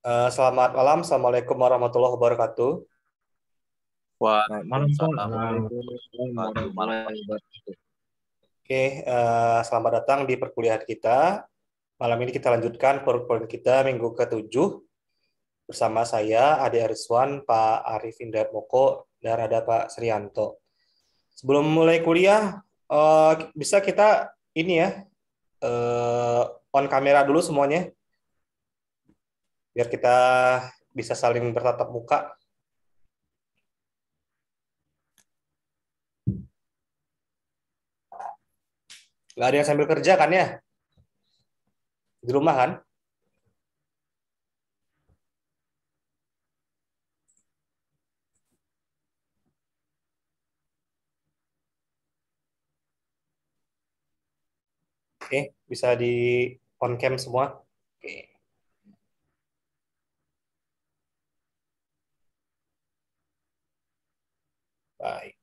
Selamat malam, Assalamualaikum warahmatullahi wabarakatuh. Selamat malam Pak. Waalaikumsalam Waalaikumsalam warahmatullahi warahmatullahi wabarakatuh. Oke, selamat datang di perkuliahan kita. Malam ini kita lanjutkan perkuliahan kita minggu ke-7 bersama saya, Ade Ariswan, Pak Arif Indra Moko, dan ada Pak Srianto. Sebelum mulai kuliah, bisa kita ini ya, eh, on kamera dulu semuanya, biar kita bisa saling bertatap muka. Nggak ada yang sambil kerja kan ya? Di rumah kan? Oke, bisa di on cam semua. Oke, baik.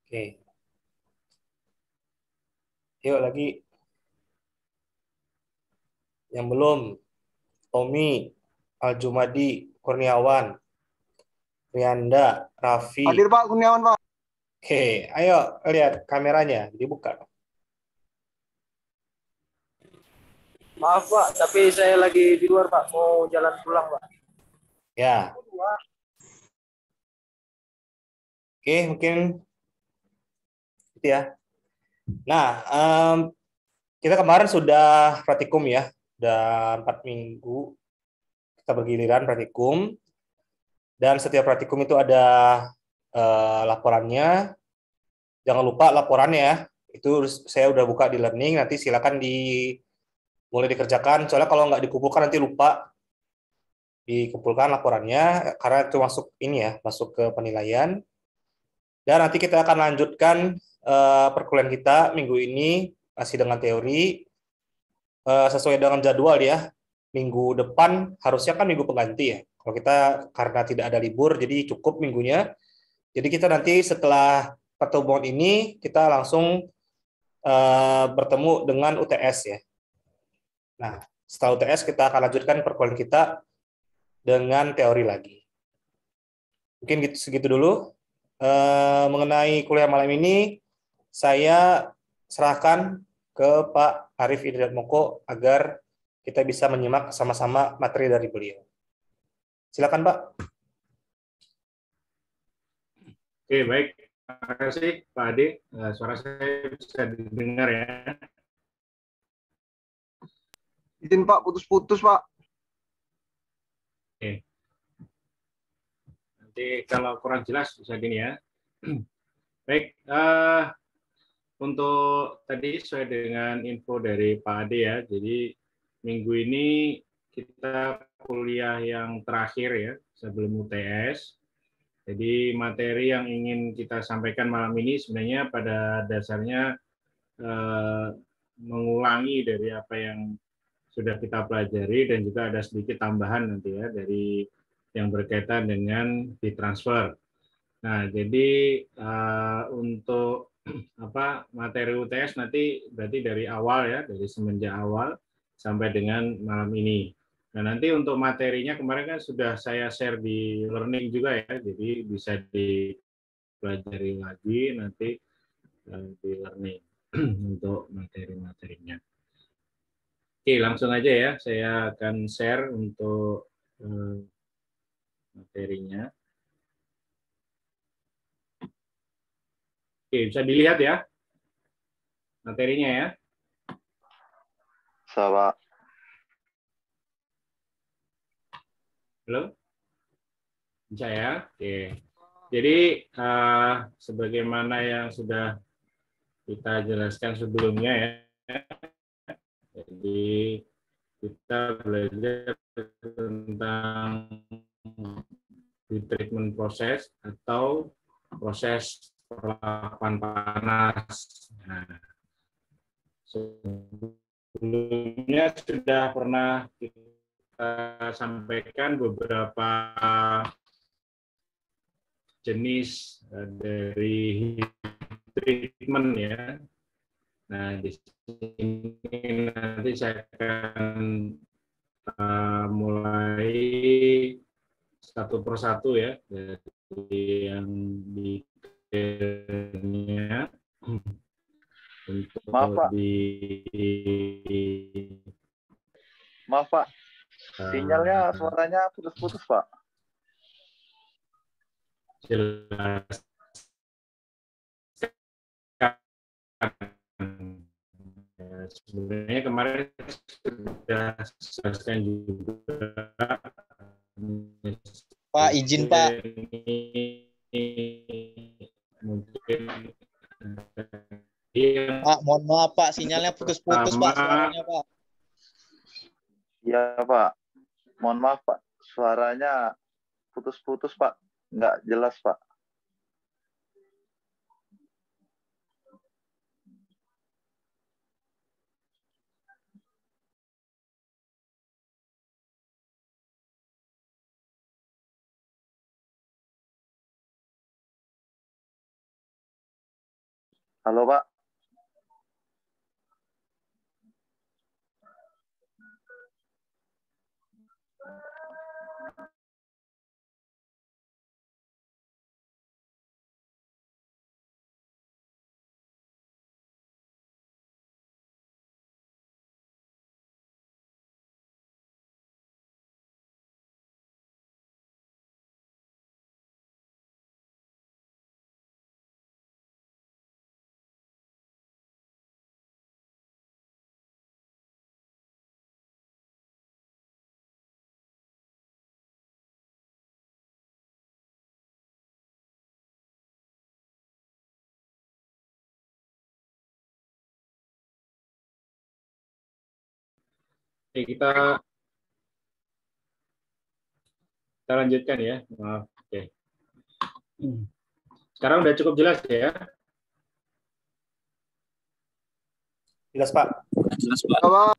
Oke, yuk lagi yang belum. Tommy, Aljumadi, Kurniawan, Rianda, Hadir Raffi. Pak Kurniawan Pak. Oke, ayo lihat kameranya dibuka. Maaf Pak, tapi saya lagi di luar Pak, mau jalan pulang Pak. Ya, oke mungkin itu ya. Nah, kita kemarin sudah praktikum ya, udah 4 minggu kita bergiliran praktikum, dan setiap praktikum itu ada laporannya. Jangan lupa laporannya ya, itu saya udah buka di learning, nanti silakan mulai dikerjakan, soalnya kalau nggak dikumpulkan nanti lupa. Dikumpulkan laporannya, karena itu masuk ini ya, masuk ke penilaian. Dan nanti kita akan lanjutkan perkuliahan kita minggu ini masih dengan teori, sesuai dengan jadwal ya. Minggu depan harusnya kan minggu pengganti ya. Kalau kita karena tidak ada libur, jadi cukup minggunya. Jadi kita nanti setelah pertemuan ini kita langsung bertemu dengan UTS ya. Nah, setelah UTS kita akan lanjutkan perkuliahan kita dengan teori lagi. Mungkin segitu dulu. Mengenai kuliah malam ini, saya serahkan ke Pak Arif Hidayat Moko agar kita bisa menyimak sama-sama materi dari beliau. Silakan Pak. Oke, baik. Terima kasih Pak Ade. Suara saya bisa didengar ya. Izin Pak, putus-putus Pak. Oke. Nanti kalau kurang jelas bisa gini ya. Baik, untuk tadi sesuai dengan info dari Pak Ade ya, jadi minggu ini kita kuliah yang terakhir ya sebelum UTS. Jadi materi yang ingin kita sampaikan malam ini sebenarnya pada dasarnya mengulangi dari apa yang sudah kita pelajari dan juga ada sedikit tambahan nanti ya dari yang berkaitan dengan ditransfer. Nah, jadi untuk materi UTS nanti berarti dari awal ya, dari semenjak awal sampai dengan malam ini. Nah, nanti untuk materinya kemarin kan sudah saya share di learning juga ya, jadi bisa dipelajari lagi nanti di learning untuk materi-materinya. Oke, langsung aja ya, saya akan share untuk materinya. Oke, bisa dilihat ya materinya ya. Sama. Halo? Bisa ya? Oke. Jadi, sebagaimana yang sudah kita jelaskan sebelumnya ya, jadi kita belajar tentang treatment proses atau proses perlakuan panas. Nah, sebelumnya sudah pernah kita sampaikan beberapa jenis dari treatment ya. Nah, di sini nanti saya akan mulai satu persatu ya, dari yang detailnya untuk Maaf, Pak. Maaf, Pak. Sinyalnya, suaranya putus-putus, Pak. Jelas. Sebenarnya kemarin sudah jelaskan juga. Pak, izin Pak. Mungkin Pak, mohon maaf Pak, sinyalnya putus-putus Pak, suaranya Pak. Iya, Pak. Mohon maaf, Pak. Suaranya putus-putus, Pak. Nggak jelas, Pak. Halo, Pak. kita lanjutkan ya. Maaf. Oke. Sekarang udah cukup jelas ya. Jelas, Pak. Jelas, Pak.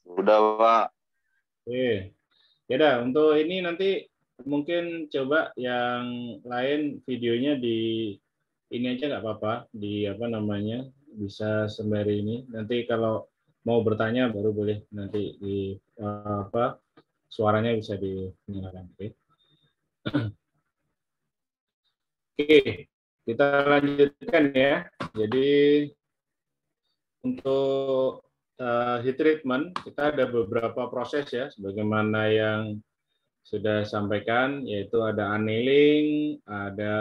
Udah, Pak. Oke. Ya dah, untuk ini nanti mungkin coba yang lain videonya di ini aja nggak apa-apa, di apa namanya, bisa sembari ini. Nanti kalau mau bertanya baru boleh nanti di apa suaranya bisa dinyalakan. Oke. Oke, kita lanjutkan ya. Jadi untuk heat treatment kita ada beberapa proses ya, sebagaimana yang sudah sampaikan, yaitu ada annealing, ada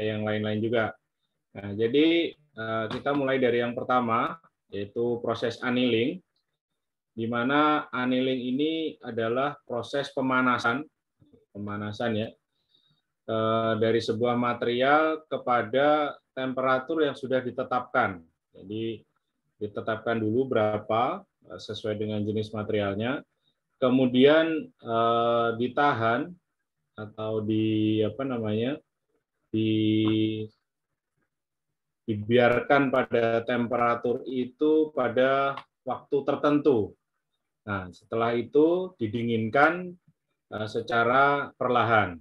yang lain-lain juga. Nah, jadi kita mulai dari yang pertama, yaitu proses annealing, di mana annealing ini adalah proses pemanasan ya, dari sebuah material kepada temperatur yang sudah ditetapkan. Jadi ditetapkan dulu berapa sesuai dengan jenis materialnya, kemudian ditahan atau dibiarkan pada temperatur itu pada waktu tertentu. Nah, setelah itu didinginkan secara perlahan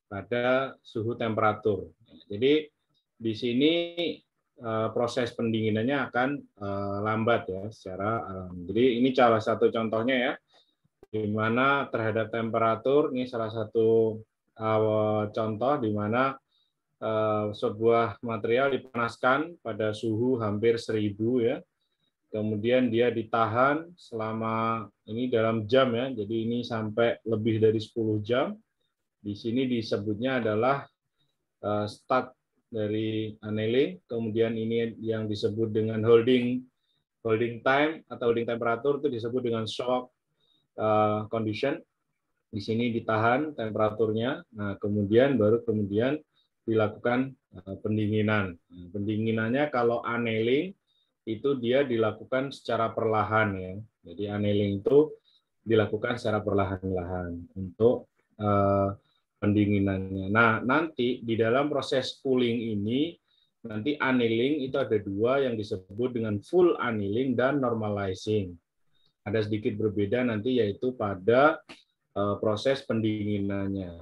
pada suhu temperatur. Jadi di sini proses pendinginannya akan lambat ya secara alami. Jadi ini salah satu contohnya ya, di mana terhadap temperatur ini salah satu contoh di mana sebuah material dipanaskan pada suhu hampir 1000 ya. Kemudian dia ditahan selama ini dalam jam ya. Jadi ini sampai lebih dari 10 jam. Di sini disebutnya adalah start dari annealing, kemudian ini yang disebut dengan holding time atau holding temperatur itu disebut dengan shock condition. Di sini ditahan temperaturnya, nah kemudian dilakukan pendinginan. Nah, pendinginannya kalau annealing itu dia dilakukan secara perlahan ya. Jadi annealing itu dilakukan secara perlahan-lahan untuk pendinginannya. Nah, nanti di dalam proses cooling ini, nanti annealing itu ada dua yang disebut dengan full annealing dan normalizing. Ada sedikit berbeda nanti yaitu pada proses pendinginannya.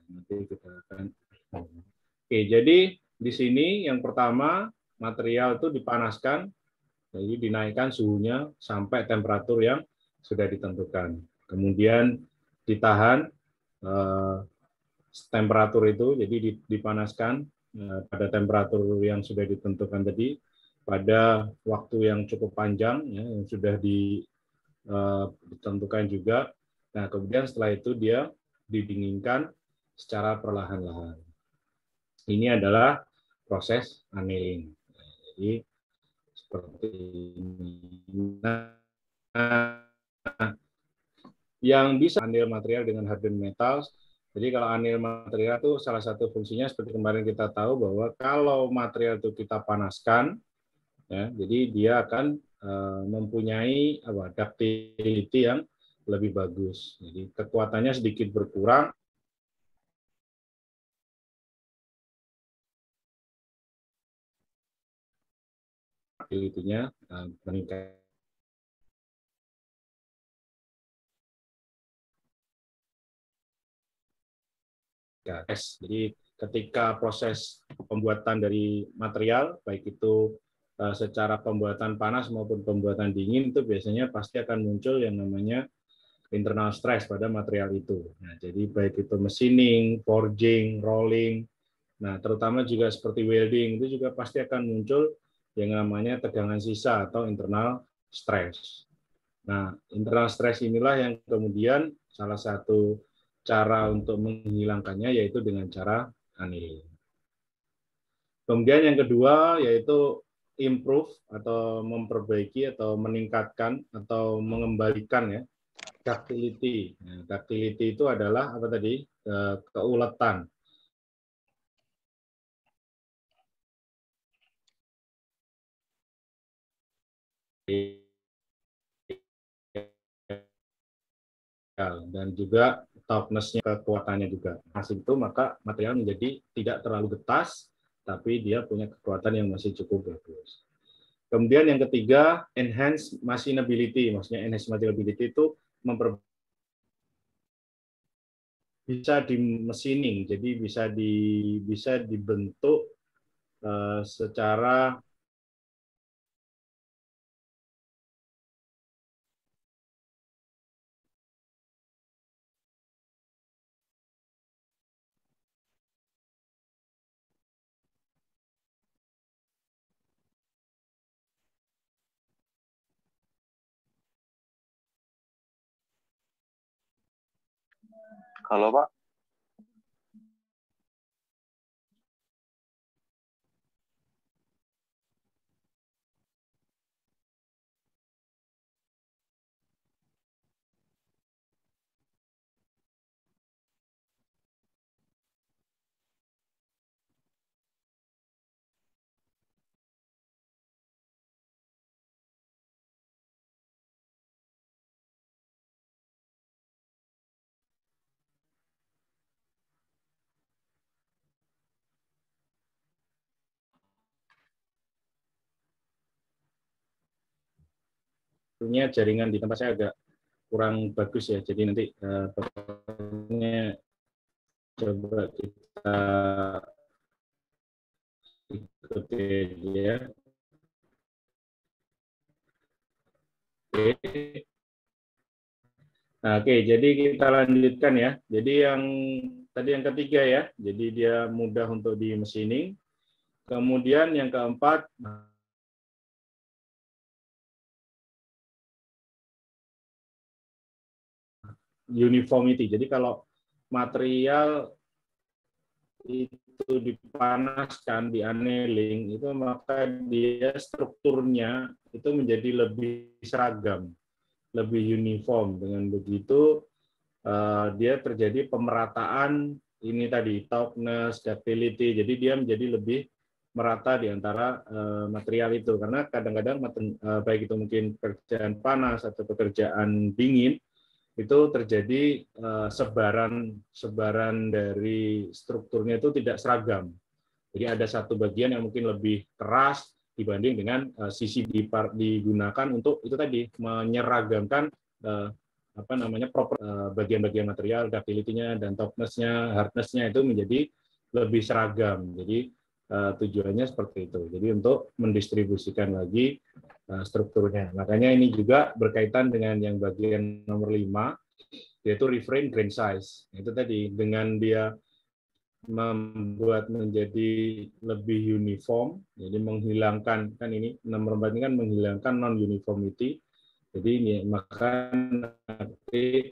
Nanti kita akan. Oke, jadi di sini yang pertama material itu dipanaskan, jadi dinaikkan suhunya sampai temperatur yang sudah ditentukan. Kemudian ditahan temperatur itu, jadi dipanaskan pada temperatur yang sudah ditentukan tadi pada waktu yang cukup panjang, ya, yang sudah ditentukan juga. Nah, kemudian setelah itu dia didinginkan secara perlahan-lahan. Ini adalah proses annealing. Jadi seperti ini. Nah, yang bisa anneal material dengan hardened metals. Jadi kalau anneal material itu salah satu fungsinya seperti kemarin kita tahu bahwa kalau material itu kita panaskan, ya, jadi dia akan mempunyai ductility yang lebih bagus. Jadi kekuatannya sedikit berkurang. Ductility-nya meningkat. Jadi ketika proses pembuatan dari material, baik itu secara pembuatan panas maupun pembuatan dingin, itu biasanya pasti akan muncul yang namanya internal stress pada material itu. Nah, jadi baik itu machining, forging, rolling, nah terutama juga seperti welding, itu juga pasti akan muncul yang namanya tegangan sisa atau internal stress. Nah, internal stress inilah yang kemudian salah satu cara untuk menghilangkannya yaitu dengan cara annealing. Kemudian yang kedua yaitu improve atau memperbaiki atau meningkatkan atau mengembalikan, ya, ductility. Nah, ductility itu adalah apa tadi? Keuletan. Dan juga toughness-nya, kekuatannya juga. Hasil itu maka material menjadi tidak terlalu getas, tapi dia punya kekuatan yang masih cukup bagus. Kemudian yang ketiga, enhance machinability. Maksudnya enhance machinability itu bisa di machining, jadi bisa dibentuk secara Halo Pak. punya jaringan di tempat saya agak kurang bagus, ya. Jadi nanti coba kita ikuti, ya. Oke. Nah, oke, jadi kita lanjutkan, ya. Jadi yang tadi yang ketiga, ya. Jadi dia mudah untuk di machining. Kemudian yang keempat, uniformity. Jadi kalau material itu dipanaskan, di annealing, itu maka dia strukturnya itu menjadi lebih seragam, lebih uniform. Dengan begitu dia terjadi pemerataan ini tadi, toughness, ductility. Jadi dia menjadi lebih merata di antara material itu. Karena kadang-kadang baik itu mungkin pekerjaan panas atau pekerjaan dingin, itu terjadi sebaran dari strukturnya itu tidak seragam. Jadi ada satu bagian yang mungkin lebih keras dibanding dengan sisi digunakan untuk itu tadi menyeragamkan bagian-bagian material, ductility-nya dan toughness-nya, hardness-nya itu menjadi lebih seragam. Jadi tujuannya seperti itu. Jadi untuk mendistribusikan lagi strukturnya. Makanya ini juga berkaitan dengan yang bagian nomor 5, yaitu refrain grain size. Itu tadi, dengan dia membuat menjadi lebih uniform, jadi menghilangkan, kan ini nomor 4 ini kan menghilangkan non-uniformity. Jadi ini maka nanti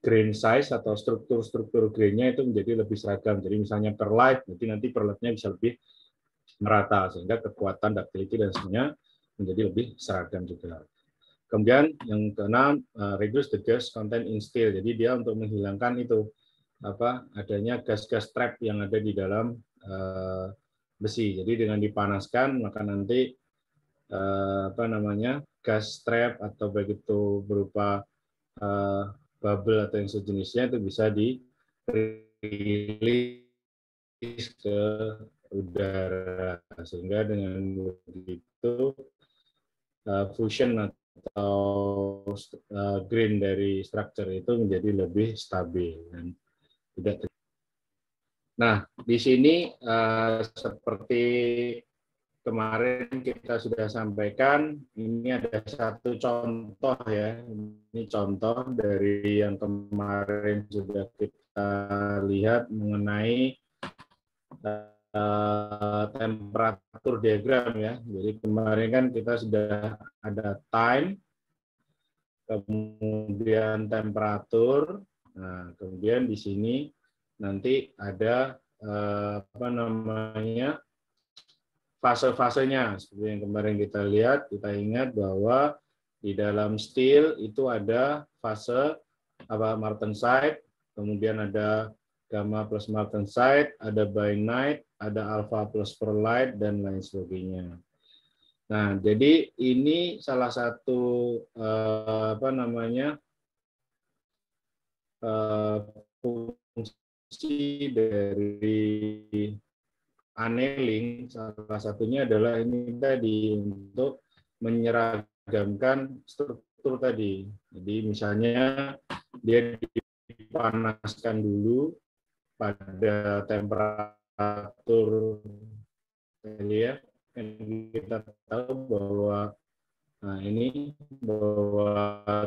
grain size atau struktur grainnya itu menjadi lebih seragam. Jadi misalnya per light, nanti per lightnya bisa lebih merata, sehingga kekuatan, ductility, dan semuanya menjadi lebih seragam juga. Kemudian yang keenam, reduce the gas content in steel. Jadi dia untuk menghilangkan itu adanya gas-gas trap yang ada di dalam besi. Jadi dengan dipanaskan maka nanti gas trap atau baik itu berupa bubble atau yang sejenisnya itu bisa dirilis ke udara, sehingga dengan begitu fusion atau grain dari structure itu menjadi lebih stabil dan tidak. Nah, di sini seperti kemarin kita sudah sampaikan, ini ada satu contoh ya. Ini contoh dari yang kemarin sudah kita lihat mengenai temperatur diagram ya. Jadi kemarin kan kita sudah ada time, kemudian temperatur. Nah, kemudian di sini nanti ada fase-fasenya. Seperti yang kemarin kita lihat, kita ingat bahwa di dalam steel itu ada fase martensite, kemudian ada gamma plus martensite, ada bainite, ada alpha plus perlite, dan lain sebagainya. Nah, jadi ini salah satu fungsi dari annealing, salah satunya adalah ini tadi, untuk menyeragamkan struktur tadi. Jadi misalnya dia dipanaskan dulu pada temperatur ya, kita tahu bahwa ini bahwa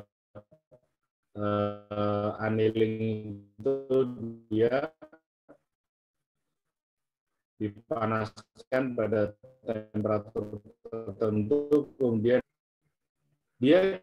annealing itu dia dipanaskan pada temperatur tertentu, kemudian dia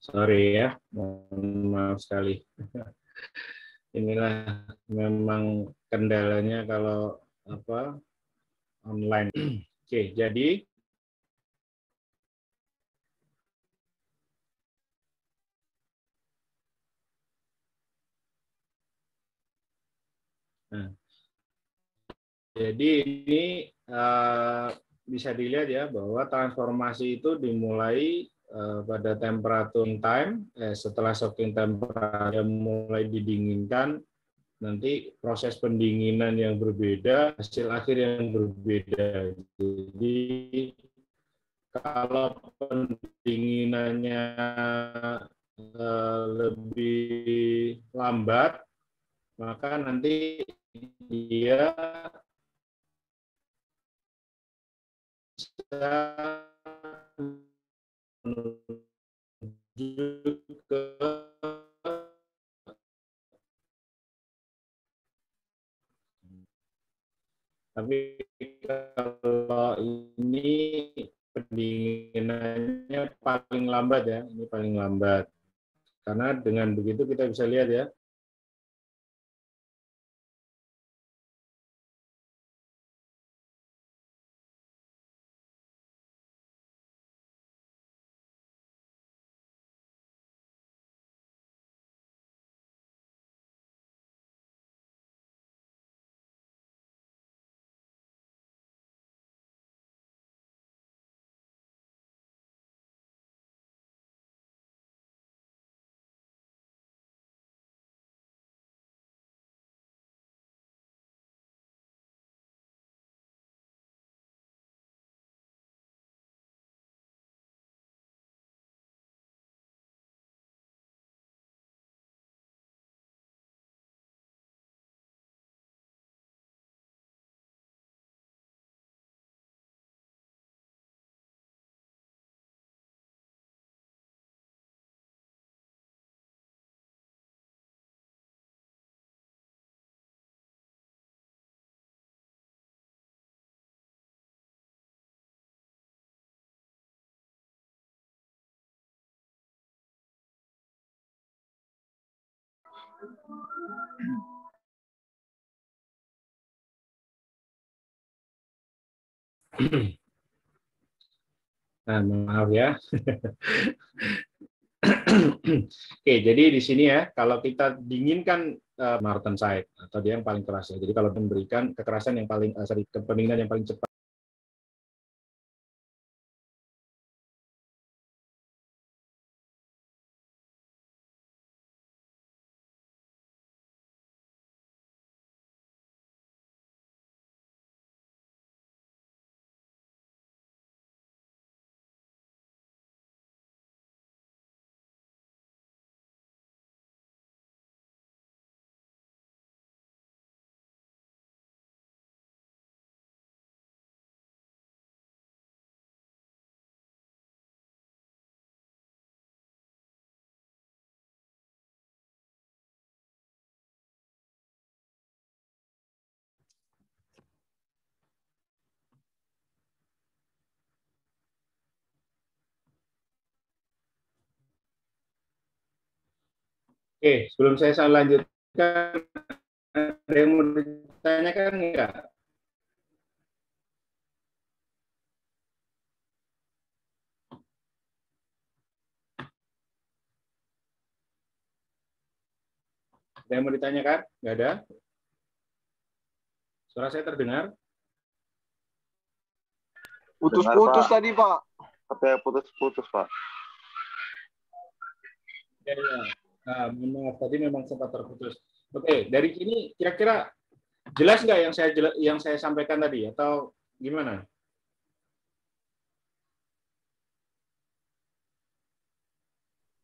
Sorry ya, mohon maaf sekali. Inilah memang kendalanya kalau apa online. Oke, jadi nah, jadi ini bisa dilihat ya bahwa transformasi itu dimulai pada temperature time, setelah shocking temperature mulai didinginkan, nanti proses pendinginan yang berbeda, hasil akhir yang berbeda. Jadi kalau pendinginannya lebih lambat, maka nanti dia bisa menuju ke tapi kalau ini pendinginannya paling lambat ya, ini paling lambat. Karena dengan begitu kita bisa lihat ya, nah maaf ya. Oke, jadi di sini ya, kalau kita dinginkan Martensite atau dia yang paling keras ya. Jadi kalau memberikan kekerasan yang paling pendinginan yang paling cepat. Oke, sebelum saya lanjutkan, ada yang mau ditanyakan enggak? Ada yang mau ditanyakan? Enggak ada? Suara saya terdengar? Putus-putus Pak. tadi, Pak. Katanya putus-putus, Pak. Ya, ya. Nah, maaf, tadi memang sempat terputus. Oke, dari sini kira-kira jelas nggak yang saya sampaikan tadi atau gimana?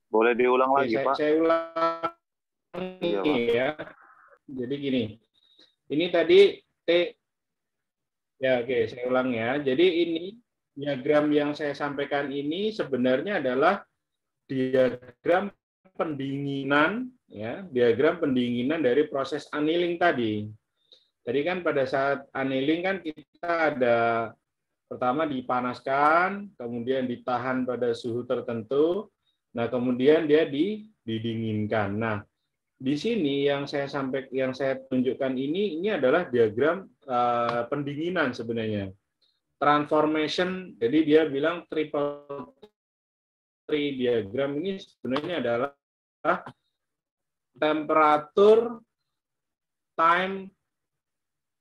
Boleh diulang Oke, lagi, Pak? saya ulang Iya, Pak. ya. Jadi gini, ini tadi ya oke, saya ulang ya. Jadi ini diagram yang saya sampaikan ini sebenarnya adalah diagram pendinginan ya, diagram pendinginan dari proses annealing tadi. Tadi kan pada saat annealing kan kita ada pertama dipanaskan, kemudian ditahan pada suhu tertentu, Nah, kemudian dia didinginkan. Nah, di sini yang saya tunjukkan ini adalah diagram pendinginan sebenarnya. Transformation, jadi dia bilang triple tree diagram ini sebenarnya adalah temperatur time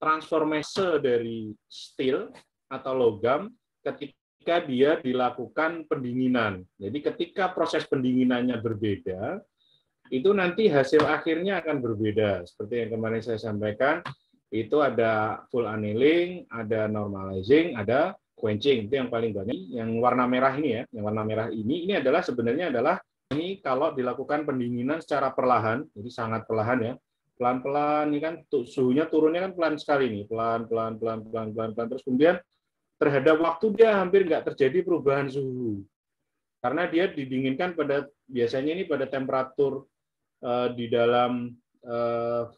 transformation dari steel atau logam ketika dia dilakukan pendinginan. Jadi ketika proses pendinginannya berbeda, itu nanti hasil akhirnya akan berbeda. Seperti yang kemarin saya sampaikan, itu ada full annealing, ada normalizing, ada quenching. Itu yang paling banyak. Yang warna merah ini ya, yang warna merah ini adalah sebenarnya adalah ini kalau dilakukan pendinginan secara perlahan, jadi sangat perlahan ya, pelan-pelan, ini kan suhunya turunnya kan pelan sekali nih, pelan, terus kemudian terhadap waktu dia hampir nggak terjadi perubahan suhu, karena dia didinginkan biasanya ini pada temperatur di dalam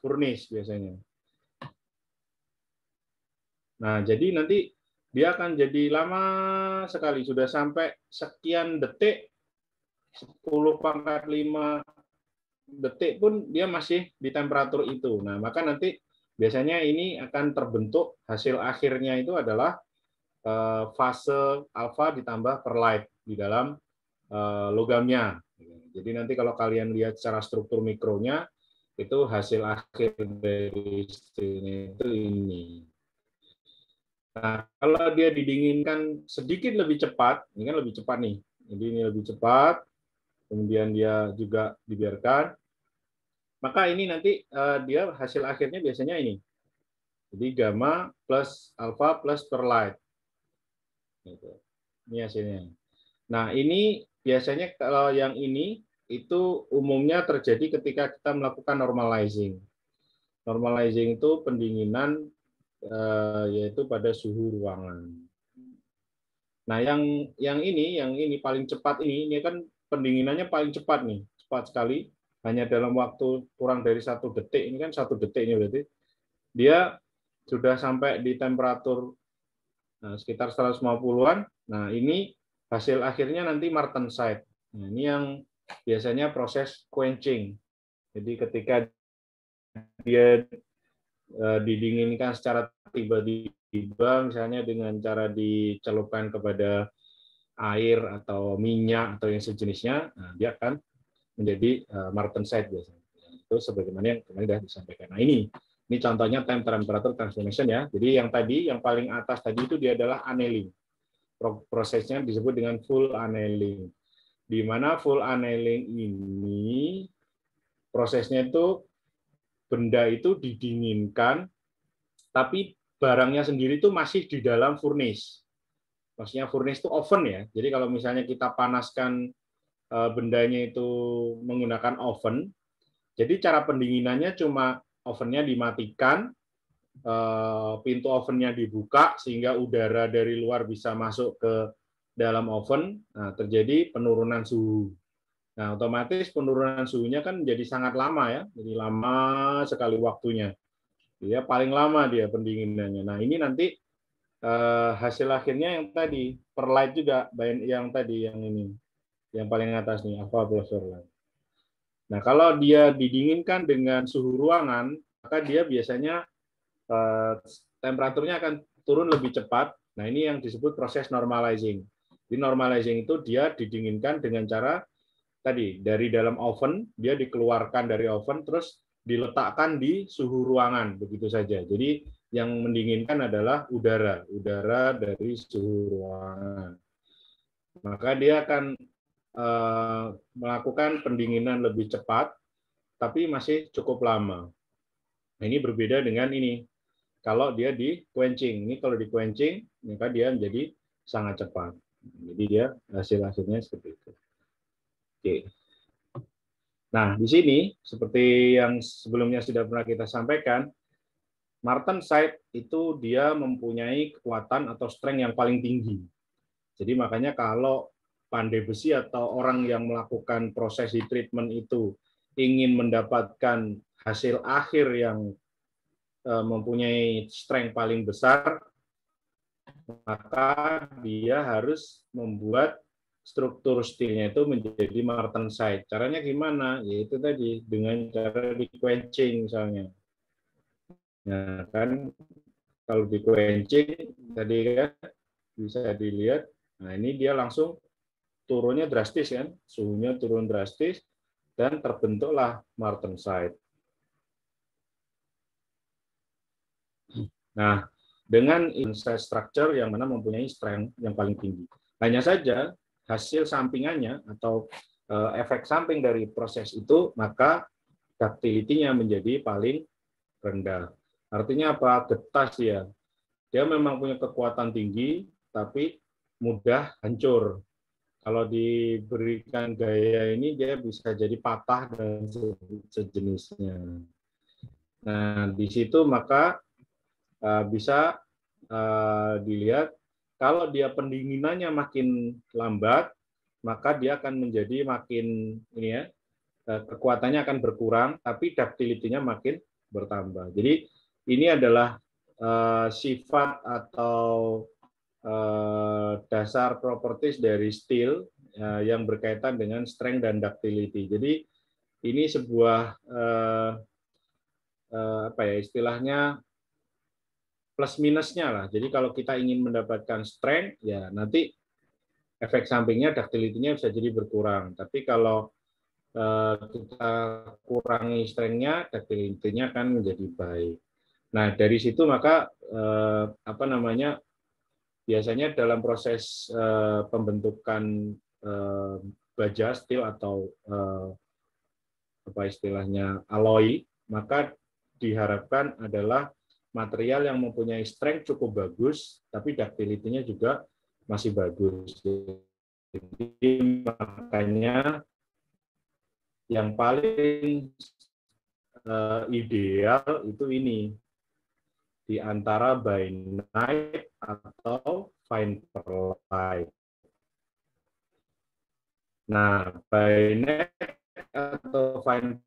furnace biasanya. Nah, jadi nanti dia akan jadi lama sekali, sudah sampai sekian detik, 10⁵ detik pun dia masih di temperatur itu. Nah, maka nanti biasanya ini akan terbentuk, hasil akhirnya itu adalah fase alfa ditambah perlite di dalam logamnya. Jadi nanti kalau kalian lihat secara struktur mikronya, itu hasil akhir dari sini itu ini. Nah, kalau dia didinginkan sedikit lebih cepat, ini kan lebih cepat nih. Jadi ini lebih cepat, kemudian dia juga dibiarkan, maka ini nanti dia hasil akhirnya biasanya ini. Jadi gamma plus alpha plus perlite. Ini hasilnya. Nah, ini biasanya kalau yang ini itu umumnya terjadi ketika kita melakukan normalizing. Normalizing itu pendinginan yaitu pada suhu ruangan. Nah, yang ini paling cepat ini kan pendinginannya paling cepat nih, cepat sekali, hanya dalam waktu kurang dari 1 detik. Ini kan 1 detik ini berarti dia sudah sampai di temperatur sekitar 150-an. Nah, ini hasil akhirnya nanti martensite. Nah, ini yang biasanya proses quenching. Jadi ketika dia didinginkan secara tiba-tiba, misalnya dengan cara dicelupkan kepada air atau minyak atau yang sejenisnya, nah, dia akan menjadi martensite biasanya. Itu sebagaimana yang kemarin sudah disampaikan. Nah, ini contohnya time temperature transformation ya. Jadi yang tadi, yang paling atas tadi itu dia adalah annealing. Prosesnya disebut dengan full annealing. Di mana full annealing ini prosesnya itu benda itu didinginkan, tapi barangnya sendiri itu masih di dalam furnace. Maksudnya furnace itu oven ya. Jadi kalau misalnya kita panaskan bendanya itu menggunakan oven, jadi cara pendinginannya cuma ovennya dimatikan, pintu ovennya dibuka sehingga udara dari luar bisa masuk ke dalam oven. Nah, terjadi penurunan suhu. Nah, otomatis penurunan suhunya kan jadi sangat lama ya, jadi lama sekali waktunya. Dia paling lama dia pendinginannya. Nah, ini nanti hasil akhirnya yang tadi perlite juga, yang tadi yang ini, yang paling atas nih, alpha plus perlite. Nah, kalau dia didinginkan dengan suhu ruangan, maka dia biasanya temperaturnya akan turun lebih cepat. Nah, ini yang disebut proses normalizing. Di normalizing itu dia didinginkan dengan cara tadi dari dalam oven, dia dikeluarkan dari oven terus diletakkan di suhu ruangan begitu saja. Jadi yang mendinginkan adalah udara dari suhu ruangan. Maka dia akan melakukan pendinginan lebih cepat, tapi masih cukup lama. Nah, ini berbeda dengan ini. Kalau dia di quenching, ini kalau di quenching maka dia menjadi sangat cepat. Jadi dia hasilnya seperti itu. Oke. Nah, di sini seperti yang sebelumnya sudah pernah kita sampaikan, martensite itu dia mempunyai kekuatan atau strength yang paling tinggi. Jadi makanya kalau pandai besi atau orang yang melakukan proses heat treatment itu ingin mendapatkan hasil akhir yang mempunyai strength paling besar, maka dia harus membuat struktur steelnya itu menjadi martensite. Caranya gimana? Yaitu tadi dengan cara di quenching misalnya. Nah, kan kalau di quenching tadi kan bisa dilihat, nah ini dia langsung turunnya drastis kan, suhunya turun drastis dan terbentuklah martensite. Nah, dengan inside structure yang mana mempunyai strength yang paling tinggi. Hanya saja hasil sampingannya atau efek samping dari proses itu, maka ductility-nya menjadi paling rendah. Artinya apa? Getas ya. Dia memang punya kekuatan tinggi, tapi mudah hancur. Kalau diberikan gaya ini, dia bisa jadi patah dan sejenisnya. Nah, di situ maka bisa dilihat kalau dia pendinginannya makin lambat, maka dia akan menjadi makin ini ya, kekuatannya akan berkurang, tapi ductility-nya makin bertambah. Jadi ini adalah sifat atau dasar properties dari steel yang berkaitan dengan strength dan ductility. Jadi ini sebuah apa ya istilahnya plus minusnya lah. Jadi kalau kita ingin mendapatkan strength, ya nanti efek sampingnya ductility-nya bisa jadi berkurang. Tapi kalau kita kurangi strength-nya, ductility-nya akan menjadi baik. Nah dari situ maka apa namanya biasanya dalam proses pembentukan baja steel atau apa istilahnya alloy, maka diharapkan adalah material yang mempunyai strength cukup bagus, tapi ductility-nya juga masih bagus. Jadi makanya yang paling ideal itu ini di antara bainite atau fine pearlite. Nah, bainite atau fine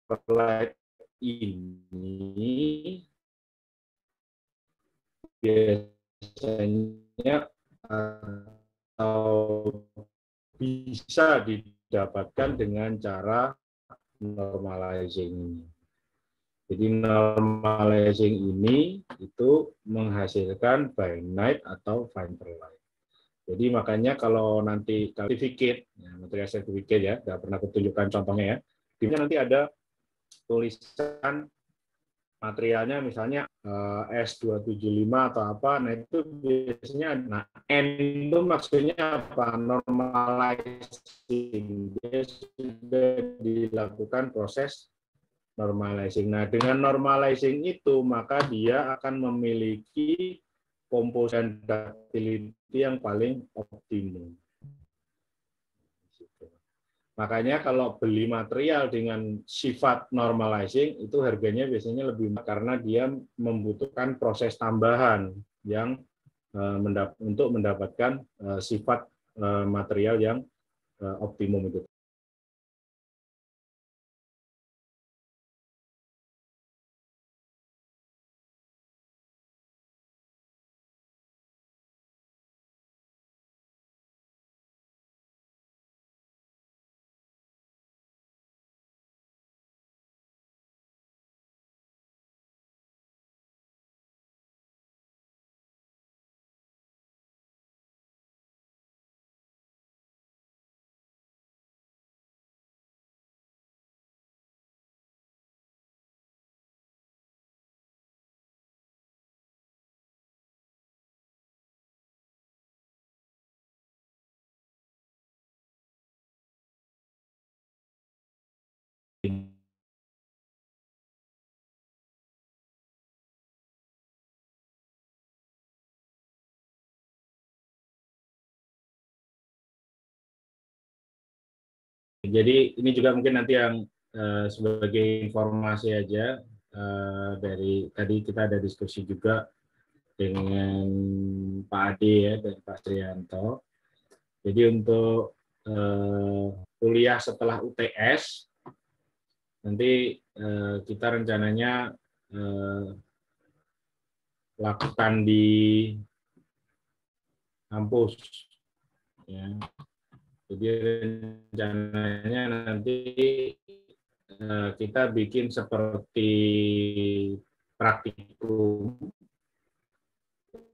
pearlite ini biasanya atau bisa didapatkan dengan cara normalizing. Jadi normalizing ini itu menghasilkan bainite atau fine pearlite. Jadi makanya kalau nanti sertifikat, ya, material sertifikat ya, nggak pernah aku tunjukkan contohnya ya, di mana nanti ada tulisan materialnya misalnya S275 atau apa, nah itu biasanya, nah N itu maksudnya apa? Normalizing. Dia sudah dilakukan proses normalizing. Nah dengan normalizing itu maka dia akan memiliki komposen ductility yang paling optimum. Makanya kalau beli material dengan sifat normalizing itu harganya biasanya lebih mahal karena dia membutuhkan proses tambahan yang untuk mendapatkan sifat material yang optimum itu. Jadi ini juga mungkin nanti yang sebagai informasi aja dari tadi kita ada diskusi juga dengan Pak Ade ya dan Pak Trianto. Jadi untuk kuliah setelah UTS nanti kita rencananya lakukan di kampus. Ya. Jadi rencananya nanti kita bikin seperti praktikum.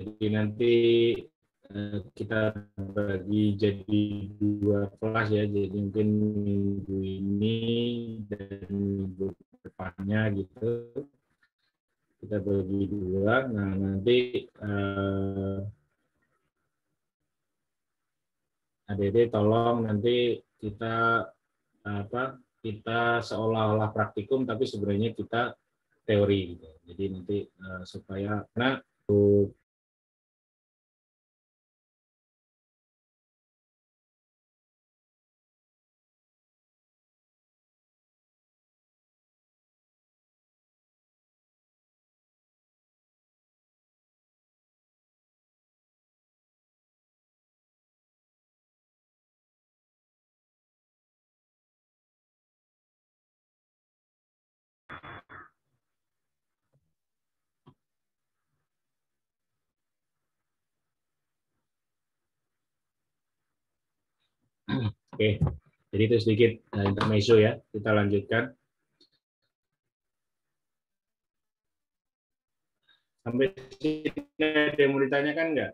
Jadi nanti kita bagi jadi 2 kelas ya. Jadi mungkin minggu ini dan minggu depannya gitu. Kita bagi 2. Nah nanti adik-adik tolong nanti kita kita seolah-olah praktikum tapi sebenarnya kita teori gitu. Jadi nanti supaya oke. Jadi itu sedikit intermezzo ya. Kita lanjutkan. Sampai sini ada yang mau ditanyakan nggak?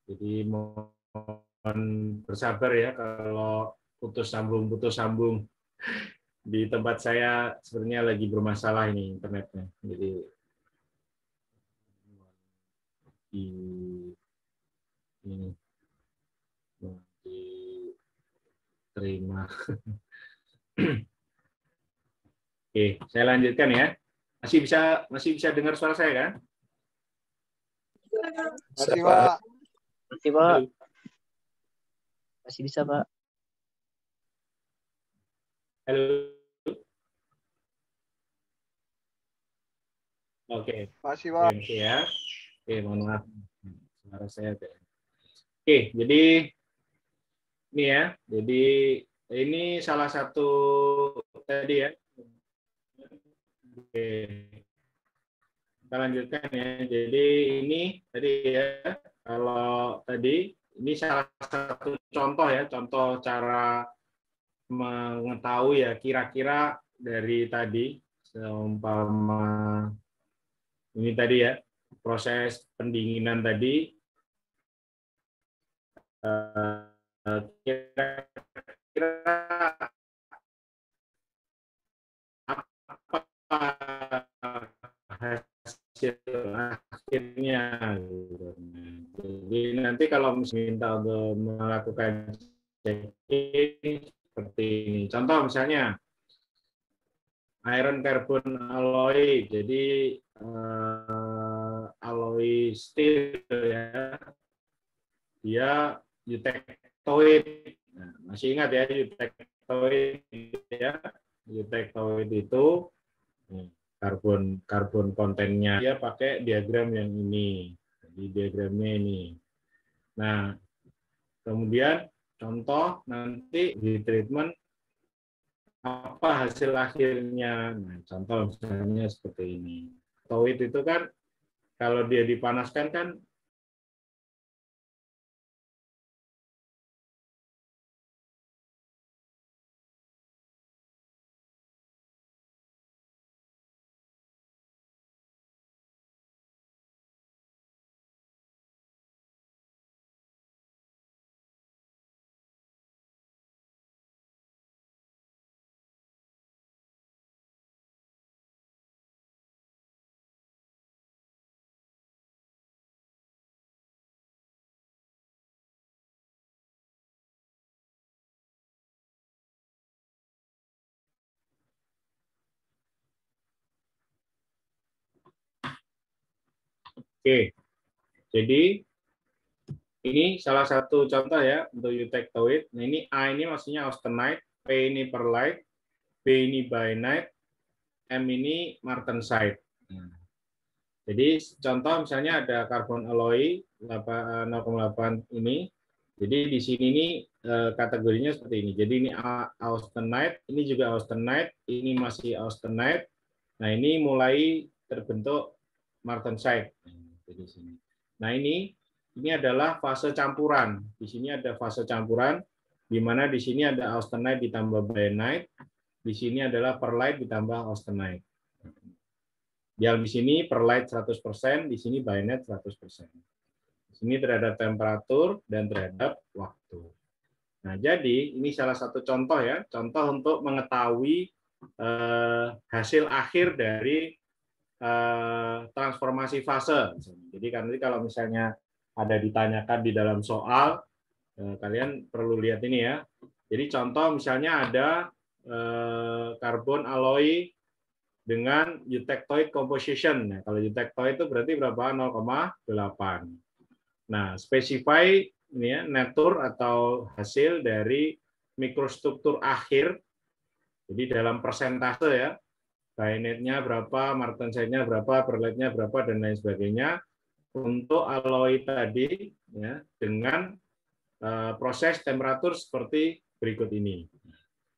Jadi mohon bersabar ya kalau putus sambung di tempat saya sebenarnya lagi bermasalah ini internetnya. Jadi ini diterima. Oke, saya lanjutkan ya. Masih bisa dengar suara saya kan? Masih, Pak. Masih, Pak. Masih bisa, Pak. Halo. Oke. Masih, Pak. Oke, ya. Oke, mohon maaf. Suara saya. Oke, jadi ini ya. Jadi ini salah satu tadi ya. Oke. Kita lanjutkan ya. Jadi ini tadi ya. Kalau tadi ini salah satu contoh ya, contoh cara mengetahui ya kira-kira dari tadi seumpama ini tadi ya proses pendinginan tadi kira-kira apa hasil akhirnya. Jadi nanti kalau minta untuk melakukan checking seperti ini. Contoh misalnya iron carbon alloy, jadi alloy steel ya, dia eutectoid. Nah, masih ingat ya eutectoid ya, eutectoid itu karbon kontennya dia pakai diagram yang ini. Jadi diagramnya ini. Nah, kemudian contoh nanti di treatment apa hasil akhirnya. Nah, contoh misalnya seperti ini. Toit itu kan kalau dia dipanaskan kan oke. Jadi ini salah satu contoh ya untuk eutectoid. Nah, ini A ini maksudnya austenite, P ini perlite, B ini bainite, M ini martensite. Nah, jadi contoh misalnya ada karbon alloy 0,8 ini, Jadi di sini ini kategorinya seperti ini. Jadi ini austenite, ini juga austenite, ini masih austenite. Nah, ini mulai terbentuk martensite. Di sini. Nah, ini adalah fase campuran. Di sini ada fase campuran, di mana di sini ada austenite ditambah bayanite, di sini adalah perlite ditambah austenite. Yang di sini perlite 100%, di sini bayanite 100%. Di sini terhadap temperatur dan terhadap waktu. Nah, jadi ini salah satu contoh ya, contoh untuk mengetahui hasil akhir dari transformasi fase. Jadi nanti kalau misalnya ada ditanyakan di dalam soal, kalian perlu lihat ini ya. Jadi contoh misalnya ada karbon alloy dengan eutectoid composition. Nah, kalau eutectoid itu berarti berapa? 0,8. Nah, specify ini ya, nature atau hasil dari mikrostruktur akhir. Jadi dalam persentase ya, bayanite-nya berapa, martensite-nya berapa, perlite-nya berapa, dan lain sebagainya untuk alloy tadi ya, dengan proses temperatur seperti berikut ini.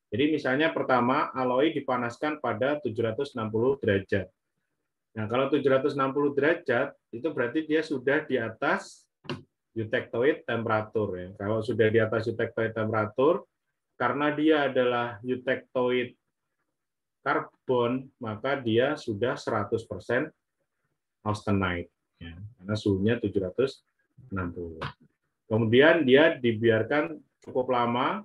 Jadi misalnya pertama, alloy dipanaskan pada 760 derajat. Nah, kalau 760 derajat, itu berarti dia sudah di atas eutectoid temperatur. Ya. Kalau sudah di atas eutectoid temperatur, karena dia adalah eutectoid karbon, maka dia sudah 100% austenite. Ya, karena suhunya 760. Kemudian dia dibiarkan cukup lama,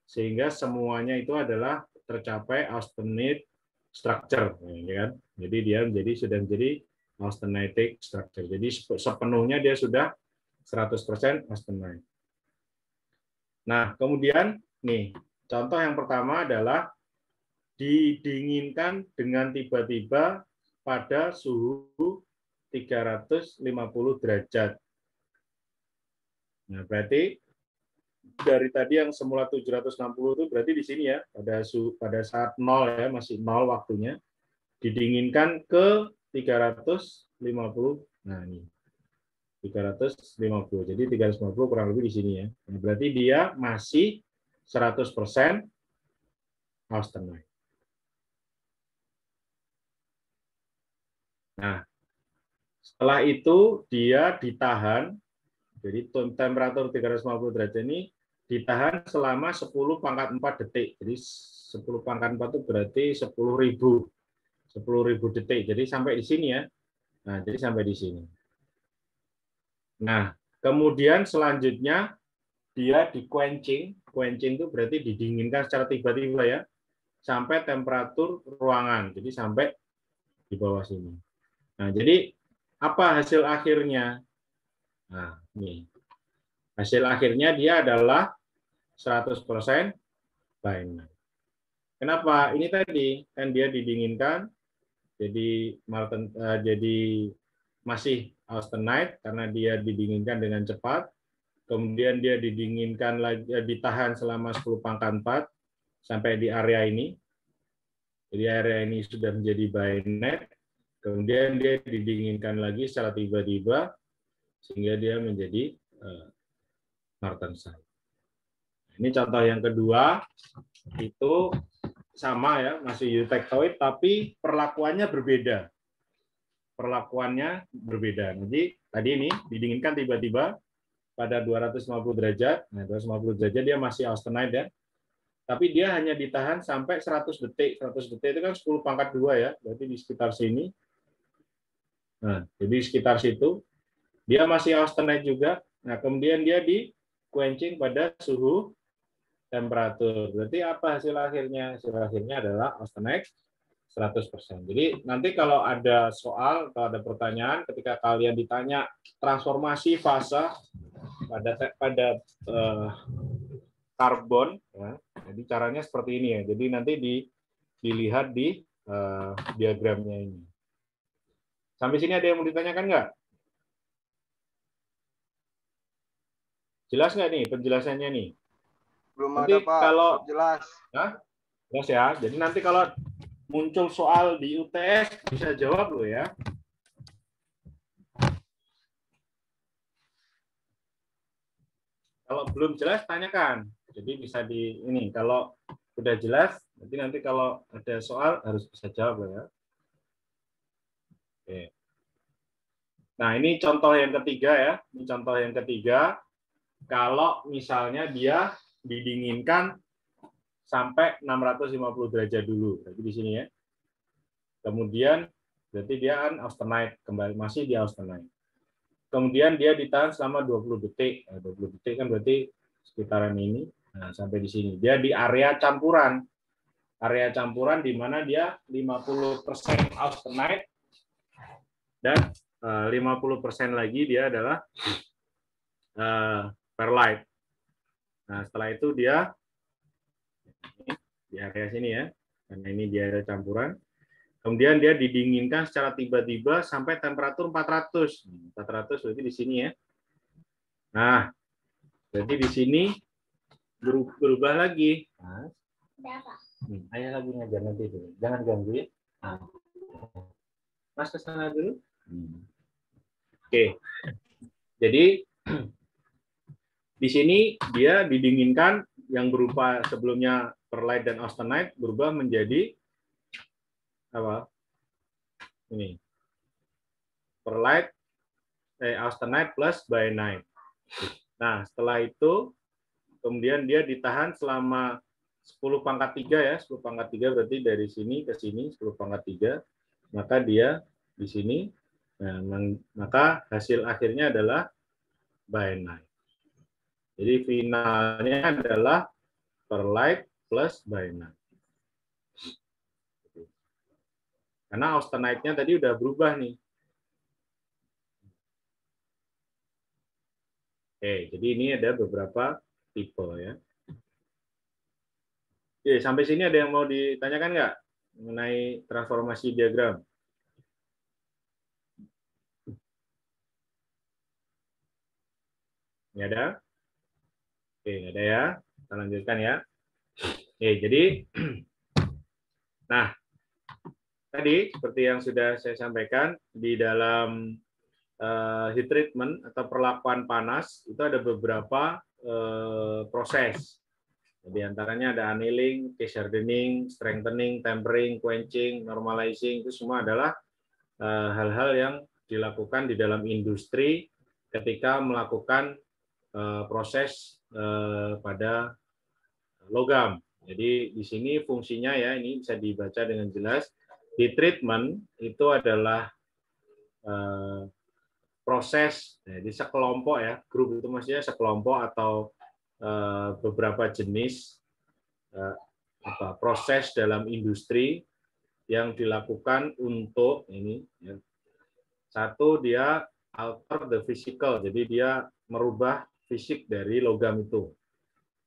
sehingga semuanya itu adalah tercapai austenite structure. Ya kan? Jadi dia sudah menjadi austenitic structure. Jadi sepenuhnya dia sudah 100% austenite. Nah, kemudian nih, contoh yang pertama adalah didinginkan dengan tiba-tiba pada suhu 350 derajat. Nah, berarti dari tadi yang semula 760 itu berarti di sini ya, pada saat 0 ya, masih 0 waktunya, didinginkan ke 350. Nah, ini 350. Jadi 350 kurang lebih di sini ya. Nah, berarti dia masih 100% austenite. Nah, setelah itu dia ditahan, jadi temperatur 350 derajat ini ditahan selama 10 pangkat 4 detik. Jadi 10 pangkat 4 itu berarti 10.000 detik. Jadi sampai di sini ya. Nah, jadi sampai di sini. Nah, kemudian selanjutnya dia di quenching. Quenching itu berarti didinginkan secara tiba-tiba ya, sampai temperatur ruangan. Jadi sampai di bawah sini. Nah, jadi apa hasil akhirnya? Nah, ini. Hasil akhirnya dia adalah 100% bayanite. Kenapa? Ini tadi kan dia didinginkan jadi masih austenite karena dia didinginkan dengan cepat. Kemudian dia didinginkan lagi, ditahan selama 10 pangkat 4 sampai di area ini. Jadi area ini sudah menjadi bayanite. Kemudian dia didinginkan lagi secara tiba-tiba sehingga dia menjadi martensite. Ini contoh yang kedua, itu sama ya, masih eutectoid tapi perlakuannya berbeda. Perlakuannya berbeda. Jadi tadi ini didinginkan tiba-tiba pada 250 derajat. Nah, 250 derajat dia masih austenite ya. Tapi dia hanya ditahan sampai 100 detik. 100 detik itu kan 10 pangkat 2 ya, berarti di sekitar sini. Nah, jadi sekitar situ dia masih austenite juga. Nah, kemudian dia di quenching pada suhu temperatur. Berarti apa hasil akhirnya? Hasil akhirnya adalah austenite 100%. Jadi nanti kalau ada soal atau ada pertanyaan ketika kalian ditanya transformasi fase pada karbon, ya, jadi caranya seperti ini ya. Jadi nanti dilihat di diagramnya ini. Sampai sini ada yang mau ditanyakan nggak? Jelas nggak nih penjelasannya nih? Belum Nanti ada, Pak. Kalau Jelas. jelas ya. Jadi nanti kalau muncul soal di UTS bisa jawab loh ya. Kalau belum jelas tanyakan. Jadi bisa di ini. Kalau udah jelas, nanti kalau ada soal harus bisa jawab ya. Oke. Nah, ini contoh yang ketiga ya. Ini contoh yang ketiga. Kalau misalnya dia didinginkan sampai 650 derajat dulu. Berarti di sini ya. Kemudian berarti dia kan austenite, kembali masih di austenite. Kemudian dia ditahan selama 20 detik. Nah, 20 detik kan berarti sekitaran ini. Nah, sampai di sini. Dia di area campuran. Area campuran di mana dia 50% austenite dan 50% lagi dia adalah perlite. Nah, setelah itu dia di area sini ya. Karena ini di area campuran. Kemudian dia didinginkan secara tiba-tiba sampai temperatur 400. 400 berarti di sini ya. Nah, berarti di sini berubah lagi. Nah, ayah lagi ngajar nanti dulu. Jangan ganggu ya. Nah. Mas ke sana dulu. Oke. Jadi di sini dia didinginkan yang berupa sebelumnya perlite dan austenite berubah menjadi apa? Ini. Perlite austenite plus bainite. Nah, setelah itu kemudian dia ditahan selama 10 pangkat 3 ya. 10 pangkat 3 berarti dari sini ke sini 10 pangkat 3. Maka dia di sini. Nah, maka hasil akhirnya adalah bainite. Jadi finalnya adalah perlite plus bainite. Karena austenite-nya tadi udah berubah nih. Oke, jadi ini ada beberapa tipe ya. Oke, sampai sini ada yang mau ditanyakan nggak mengenai transformasi diagram? Nggak ada? Oke, nggak ada ya. Kita lanjutkan ya. Oke, jadi nah, tadi seperti yang sudah saya sampaikan di dalam heat treatment atau perlakuan panas itu ada beberapa proses. Di antaranya ada annealing, case hardening, strengthening, tempering, quenching, normalizing, itu semua adalah hal-hal yang dilakukan di dalam industri ketika melakukan proses pada logam. Jadi di sini fungsinya ya, ini bisa dibaca dengan jelas. Heat treatment itu adalah proses, jadi sekelompok ya, grup itu maksudnya sekelompok atau beberapa jenis proses dalam industri yang dilakukan untuk ini. Ya. Satu, dia alter the physical, jadi dia merubah fisik dari logam itu.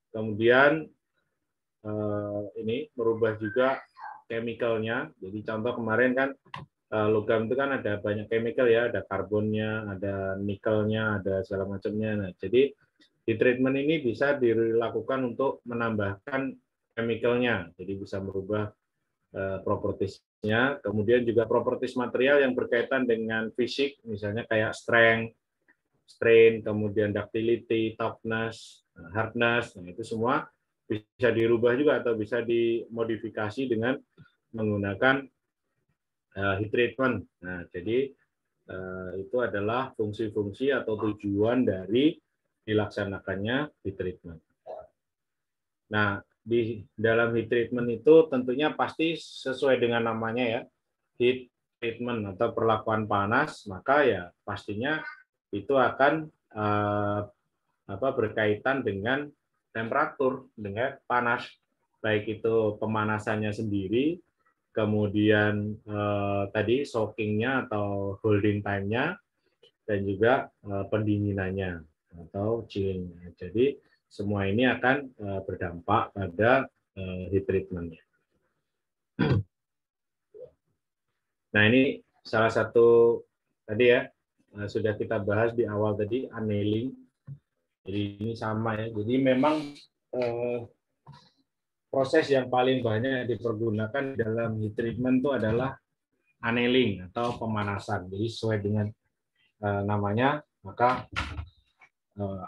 Kemudian ini merubah juga chemical-nya. Jadi contoh kemarin kan logam itu kan ada banyak chemical ya, ada karbonnya, ada nikelnya, ada segala macamnya. Nah, jadi heat treatment ini bisa dilakukan untuk menambahkan chemical-nya, jadi bisa merubah properties-nya. Kemudian juga properties material yang berkaitan dengan fisik, misalnya kayak strength, strain, kemudian ductility, toughness, hardness, nah, itu semua bisa dirubah juga atau bisa dimodifikasi dengan menggunakan heat treatment. Nah, jadi itu adalah fungsi-fungsi atau tujuan dari dilaksanakannya heat treatment. Nah, di dalam heat treatment itu tentunya pasti sesuai dengan namanya ya, heat treatment atau perlakuan panas, maka ya pastinya itu akan berkaitan dengan temperatur, dengan panas, baik itu pemanasannya sendiri, kemudian tadi soakingnya atau holding time-nya, dan juga pendinginannya atau chilling. Jadi semua ini akan berdampak pada heat treatment-nya. Nah, ini salah satu tadi ya sudah kita bahas di awal tadi, annealing. Jadi ini sama ya. Jadi memang proses yang paling banyak dipergunakan dalam heat treatment itu adalah annealing atau pemanasan. Jadi sesuai dengan namanya, maka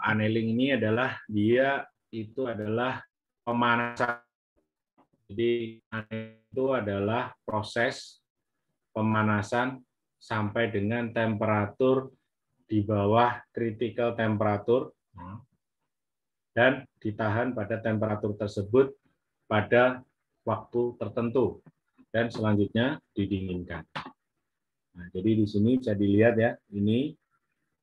annealing ini adalah dia itu adalah pemanasan. Jadi annealing itu adalah proses pemanasan sampai dengan temperatur di bawah critical temperature dan ditahan pada temperatur tersebut pada waktu tertentu dan selanjutnya didinginkan. Nah, jadi di sini bisa dilihat ya, ini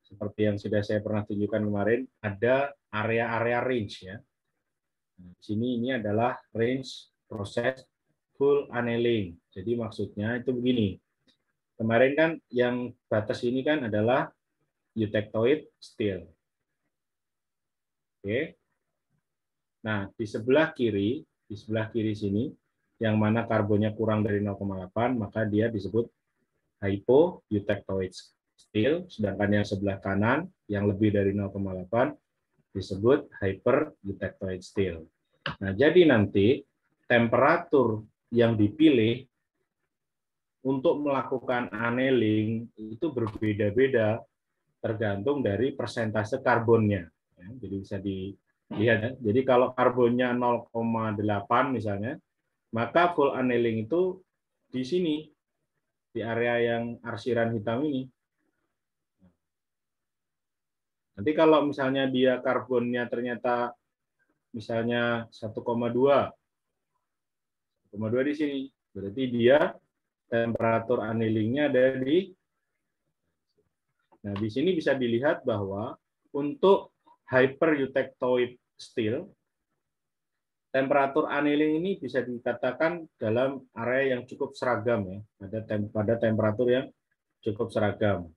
seperti yang sudah saya pernah tunjukkan kemarin, ada area-area range ya. Nah, di sini ini adalah range proses full annealing. Jadi maksudnya itu begini. Kemarin kan yang batas ini kan adalah eutectoid steel. Oke. Nah, di sebelah kiri sini, yang mana karbonnya kurang dari 0,8, maka dia disebut hypo-eutectoid steel, sedangkan yang sebelah kanan, yang lebih dari 0,8, disebut hyper-eutectoid steel. Nah, jadi nanti temperatur yang dipilih untuk melakukan annealing itu berbeda-beda tergantung dari persentase karbonnya. Jadi bisa dilihat ya. Jadi kalau karbonnya 0,8 misalnya, maka full annealing itu di sini, di area yang arsiran hitam ini. Nanti kalau misalnya dia karbonnya ternyata misalnya 1,2 di sini, berarti dia temperatur annealingnya ada di. Nah, di sini bisa dilihat bahwa untuk hyper-eutectoid steel, temperatur annealing ini bisa dikatakan dalam area yang cukup seragam ya, pada temperatur yang cukup seragam,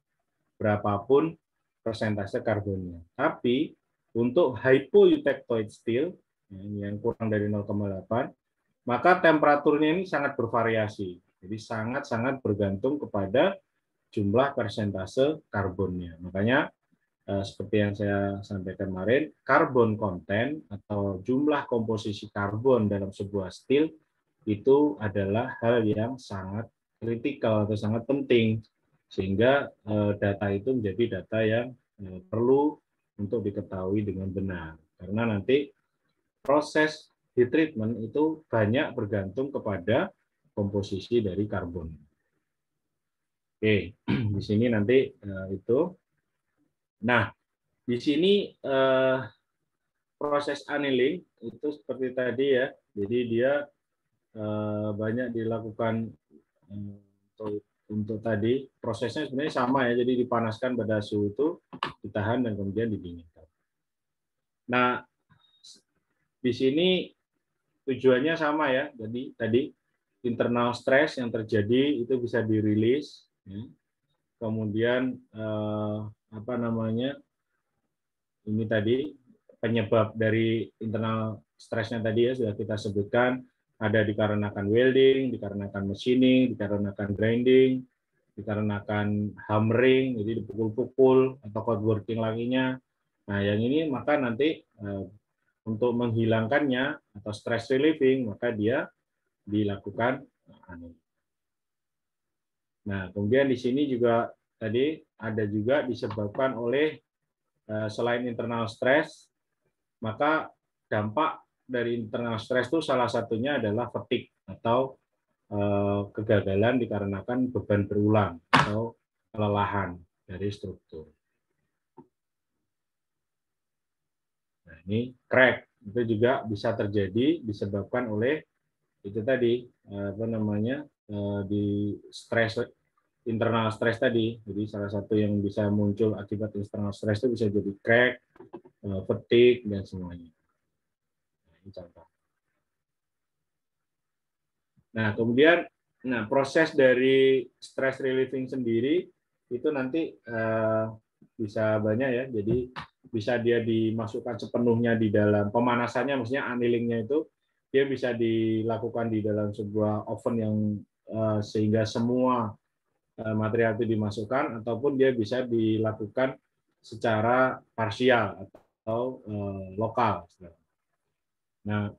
berapapun persentase karbonnya. Tapi untuk hypo-eutectoid steel yang kurang dari 0,8, maka temperaturnya ini sangat bervariasi. Jadi sangat-sangat bergantung kepada jumlah persentase karbonnya. Makanya seperti yang saya sampaikan kemarin, carbon content atau jumlah komposisi karbon dalam sebuah steel itu adalah hal yang sangat kritikal atau sangat penting, sehingga data itu menjadi data yang perlu untuk diketahui dengan benar. Karena nanti proses heat treatment itu banyak bergantung kepada komposisi dari karbon. Oke, di sini nanti itu. Nah, di sini proses annealing itu seperti tadi ya. Jadi dia banyak dilakukan untuk tadi prosesnya sebenarnya sama ya. Jadi dipanaskan pada suhu itu, ditahan dan kemudian didinginkan. Nah, di sini tujuannya sama ya. Jadi tadi internal stress yang terjadi itu bisa dirilis. Ya. Kemudian apa namanya? Ini tadi penyebab dari internal stresnya tadi ya sudah kita sebutkan, ada dikarenakan welding, dikarenakan machining, dikarenakan grinding, dikarenakan hammering, jadi dipukul-pukul atau cold working lakinya. Nah, yang ini maka nanti untuk menghilangkannya atau stress relieving, maka dia dilakukan annealing. Nah, kemudian di sini juga tadi ada juga disebabkan oleh selain internal stress, maka dampak dari internal stress itu salah satunya adalah fatigue atau kegagalan dikarenakan beban berulang atau kelelahan dari struktur. Nah, ini crack itu juga bisa terjadi disebabkan oleh itu tadi apa namanya di stress, internal stress tadi. Jadi salah satu yang bisa muncul akibat internal stress itu bisa jadi crack, fatigue dan semuanya. Nah, ini contoh. Nah, kemudian proses dari stress relieving sendiri itu nanti bisa banyak ya. Jadi bisa dia dimasukkan sepenuhnya di dalam pemanasannya, maksudnya annealingnya itu dia bisa dilakukan di dalam sebuah oven yang sehingga semua material itu dimasukkan, ataupun dia bisa dilakukan secara parsial atau lokal. Nah,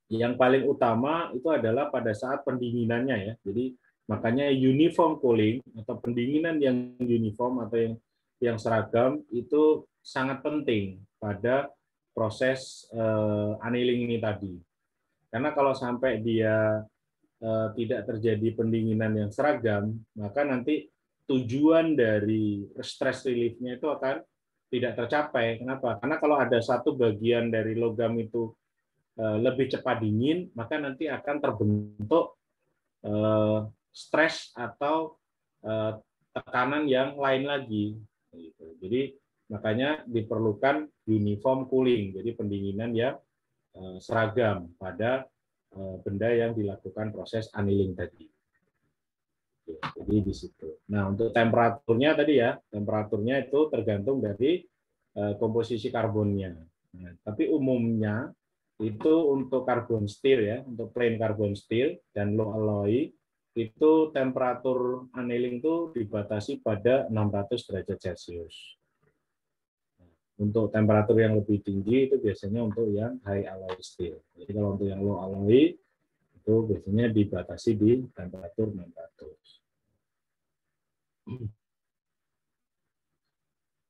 yang paling utama itu adalah pada saat pendinginannya ya. Jadi makanya uniform cooling atau pendinginan yang uniform atau yang yang seragam itu sangat penting pada proses annealing ini tadi. Karena kalau sampai dia tidak terjadi pendinginan yang seragam, maka nanti tujuan dari stress relief-nya itu akan tidak tercapai. Kenapa? Karena kalau ada satu bagian dari logam itu lebih cepat dingin, maka nanti akan terbentuk stres atau tekanan yang lain lagi. Jadi makanya diperlukan uniform cooling, jadi pendinginan yang seragam pada benda yang dilakukan proses annealing tadi. Jadi di situ. Nah, untuk temperaturnya tadi ya, temperaturnya itu tergantung dari komposisi karbonnya. Nah, tapi umumnya itu untuk karbon steel ya, untuk plain carbon steel dan low alloy itu temperatur annealing itu dibatasi pada 600 derajat Celcius. Untuk temperatur yang lebih tinggi itu biasanya untuk yang high alloy steel. Jadi kalau untuk yang low alloy itu biasanya dibatasi di temperatur 600.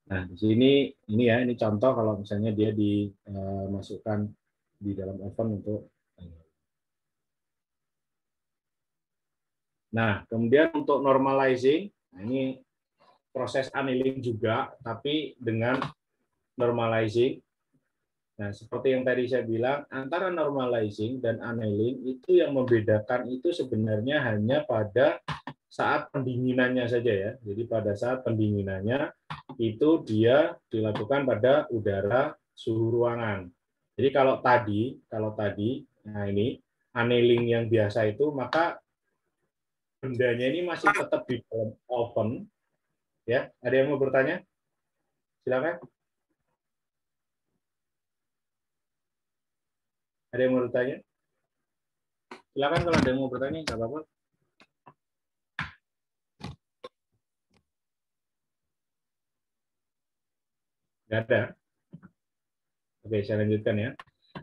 Nah, di sini ini contoh kalau misalnya dia dimasukkan di dalam oven untuk. Nah, kemudian untuk normalizing, nah ini proses annealing juga, tapi dengan normalizing. Nah, seperti yang tadi saya bilang, antara normalizing dan annealing itu yang membedakan itu sebenarnya hanya pada saat pendinginannya saja ya. Jadi pada saat pendinginannya itu dia dilakukan pada udara suhu ruangan. Jadi kalau tadi, nah ini annealing yang biasa itu, maka bendanya ini masih tetap di dalam oven. Ya, ada yang mau bertanya? Silakan. Ada yang mau bertanya? Silakan kalau ada yang mau bertanya, nggak apa-apa. Nggak ada. Oke, saya lanjutkan ya.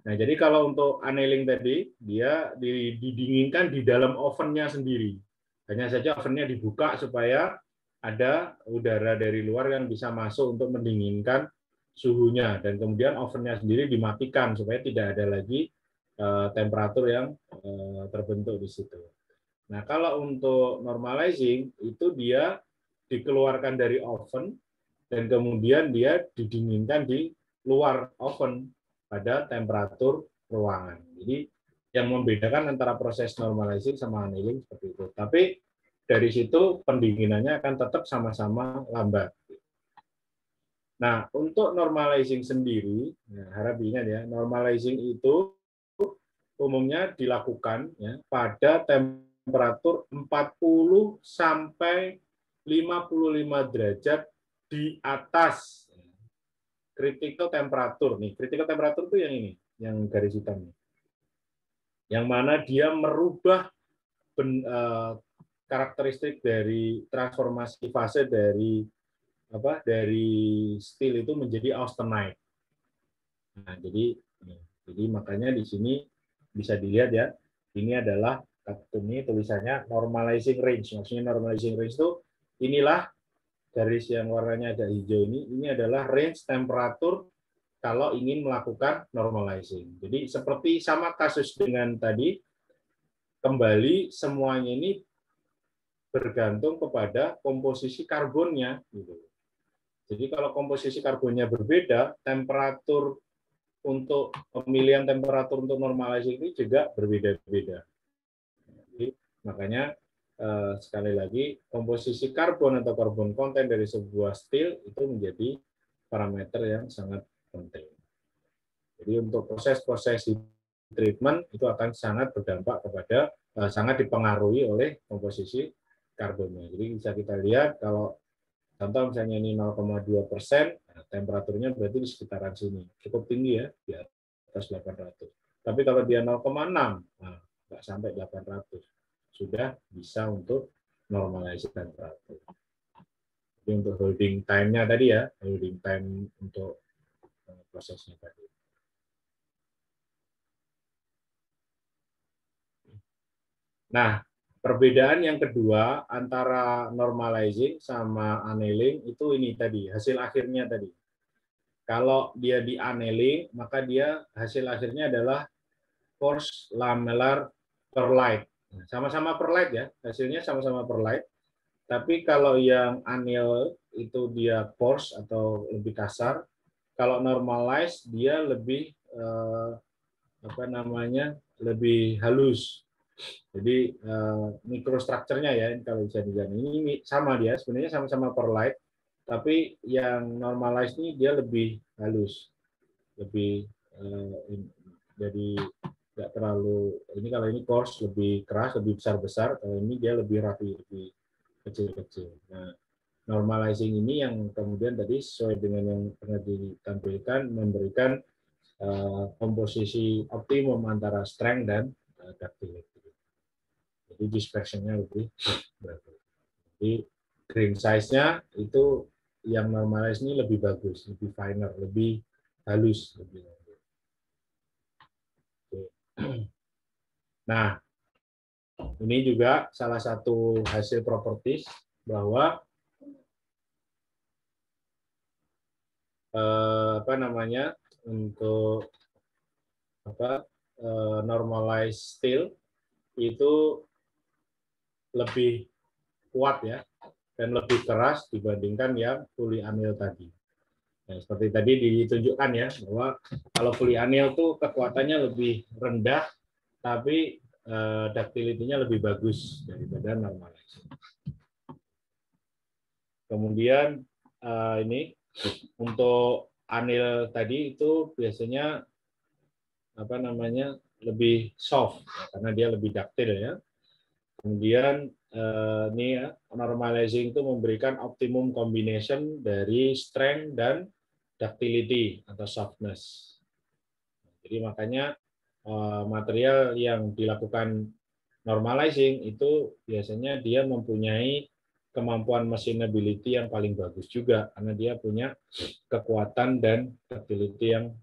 Nah, jadi kalau untuk annealing tadi, dia didinginkan di dalam ovennya sendiri. Hanya saja ovennya dibuka supaya ada udara dari luar yang bisa masuk untuk mendinginkan suhunya. Dan kemudian ovennya sendiri dimatikan supaya tidak ada lagi temperatur yang terbentuk di situ. Nah, kalau untuk normalizing, itu dia dikeluarkan dari oven, dan kemudian dia didinginkan di luar oven pada temperatur ruangan. Jadi yang membedakan antara proses normalizing sama annealing seperti itu. Tapi dari situ pendinginannya akan tetap sama-sama lambat. Nah, untuk normalizing sendiri, harap ingat ya, normalizing itu umumnya dilakukan ya, pada temperatur 40 sampai 55 derajat di atas critical temperatur nih. Critical temperatur itu yang ini, yang garis hitam. Yang mana dia merubah karakteristik dari transformasi fase dari steel itu menjadi austenite. Nah, jadi makanya di sini bisa dilihat ya, ini adalah ini tulisannya normalizing range. Maksudnya normalizing range itu inilah garis yang warnanya agak hijau ini adalah range temperatur kalau ingin melakukan normalizing. Jadi seperti sama kasus dengan tadi, kembali semuanya ini bergantung kepada komposisi karbonnya. Gitu. Jadi kalau komposisi karbonnya berbeda, temperatur untuk pemilihan temperatur untuk normalizing ini juga berbeda-beda. Jadi, makanya sekali lagi komposisi karbon atau karbon konten dari sebuah steel itu menjadi parameter yang sangat penting. Jadi untuk proses-proses treatment itu akan sangat berdampak kepada sangat dipengaruhi oleh komposisi karbonnya. Jadi bisa kita lihat kalau contoh misalnya ini 0,2%, temperaturnya berarti di sekitaran sini. Cukup tinggi ya, di atas 800. Tapi kalau dia 0,6, nah, nggak sampai 800. Sudah bisa untuk normalisasi temperatur. Jadi untuk holding time-nya tadi ya, holding time untuk prosesnya tadi. Nah, Perbedaan yang kedua antara normalizing sama annealing itu ini tadi, hasil akhirnya tadi. Kalau dia di annealing, maka dia hasil akhirnya adalah coarse lamellar perlite. Sama-sama perlite ya, hasilnya sama-sama perlite. Tapi kalau yang anneal itu dia coarse atau lebih kasar. Kalau normalized dia lebih lebih halus. Jadi mikrostrukturnya ya kalau bisa dilihat ini sama dia sebenarnya sama-sama perlite, tapi yang normalized ini dia lebih halus, lebih jadi nggak terlalu ini, kalau ini coarse lebih keras, lebih besar-besar, kalau ini dia lebih rapi, lebih kecil-kecil. Nah, normalizing ini yang kemudian tadi sesuai dengan yang pernah ditampilkan memberikan komposisi optimum antara strength dan ductility. Jadi dispersionnya lebih bagus. Jadi grain size-nya itu yang normalize ini lebih bagus, lebih finer, lebih halus, lebih lembut. Nah, ini juga salah satu hasil properties bahwa untuk normalized steel itu lebih kuat ya dan lebih keras dibandingkan yang polyanill tadi. Nah, seperti tadi ditunjukkan ya bahwa kalau polyanill tuh kekuatannya lebih rendah tapi ductility-nya lebih bagus daripada normalized. Kemudian ini untuk anil tadi itu biasanya lebih soft ya, karena dia lebih ductile ya. Kemudian ini ya, normalizing itu memberikan optimum combination dari strength dan ductility atau softness. Jadi makanya material yang dilakukan normalizing itu biasanya dia mempunyai kemampuan machinability yang paling bagus juga karena dia punya kekuatan dan ductility yang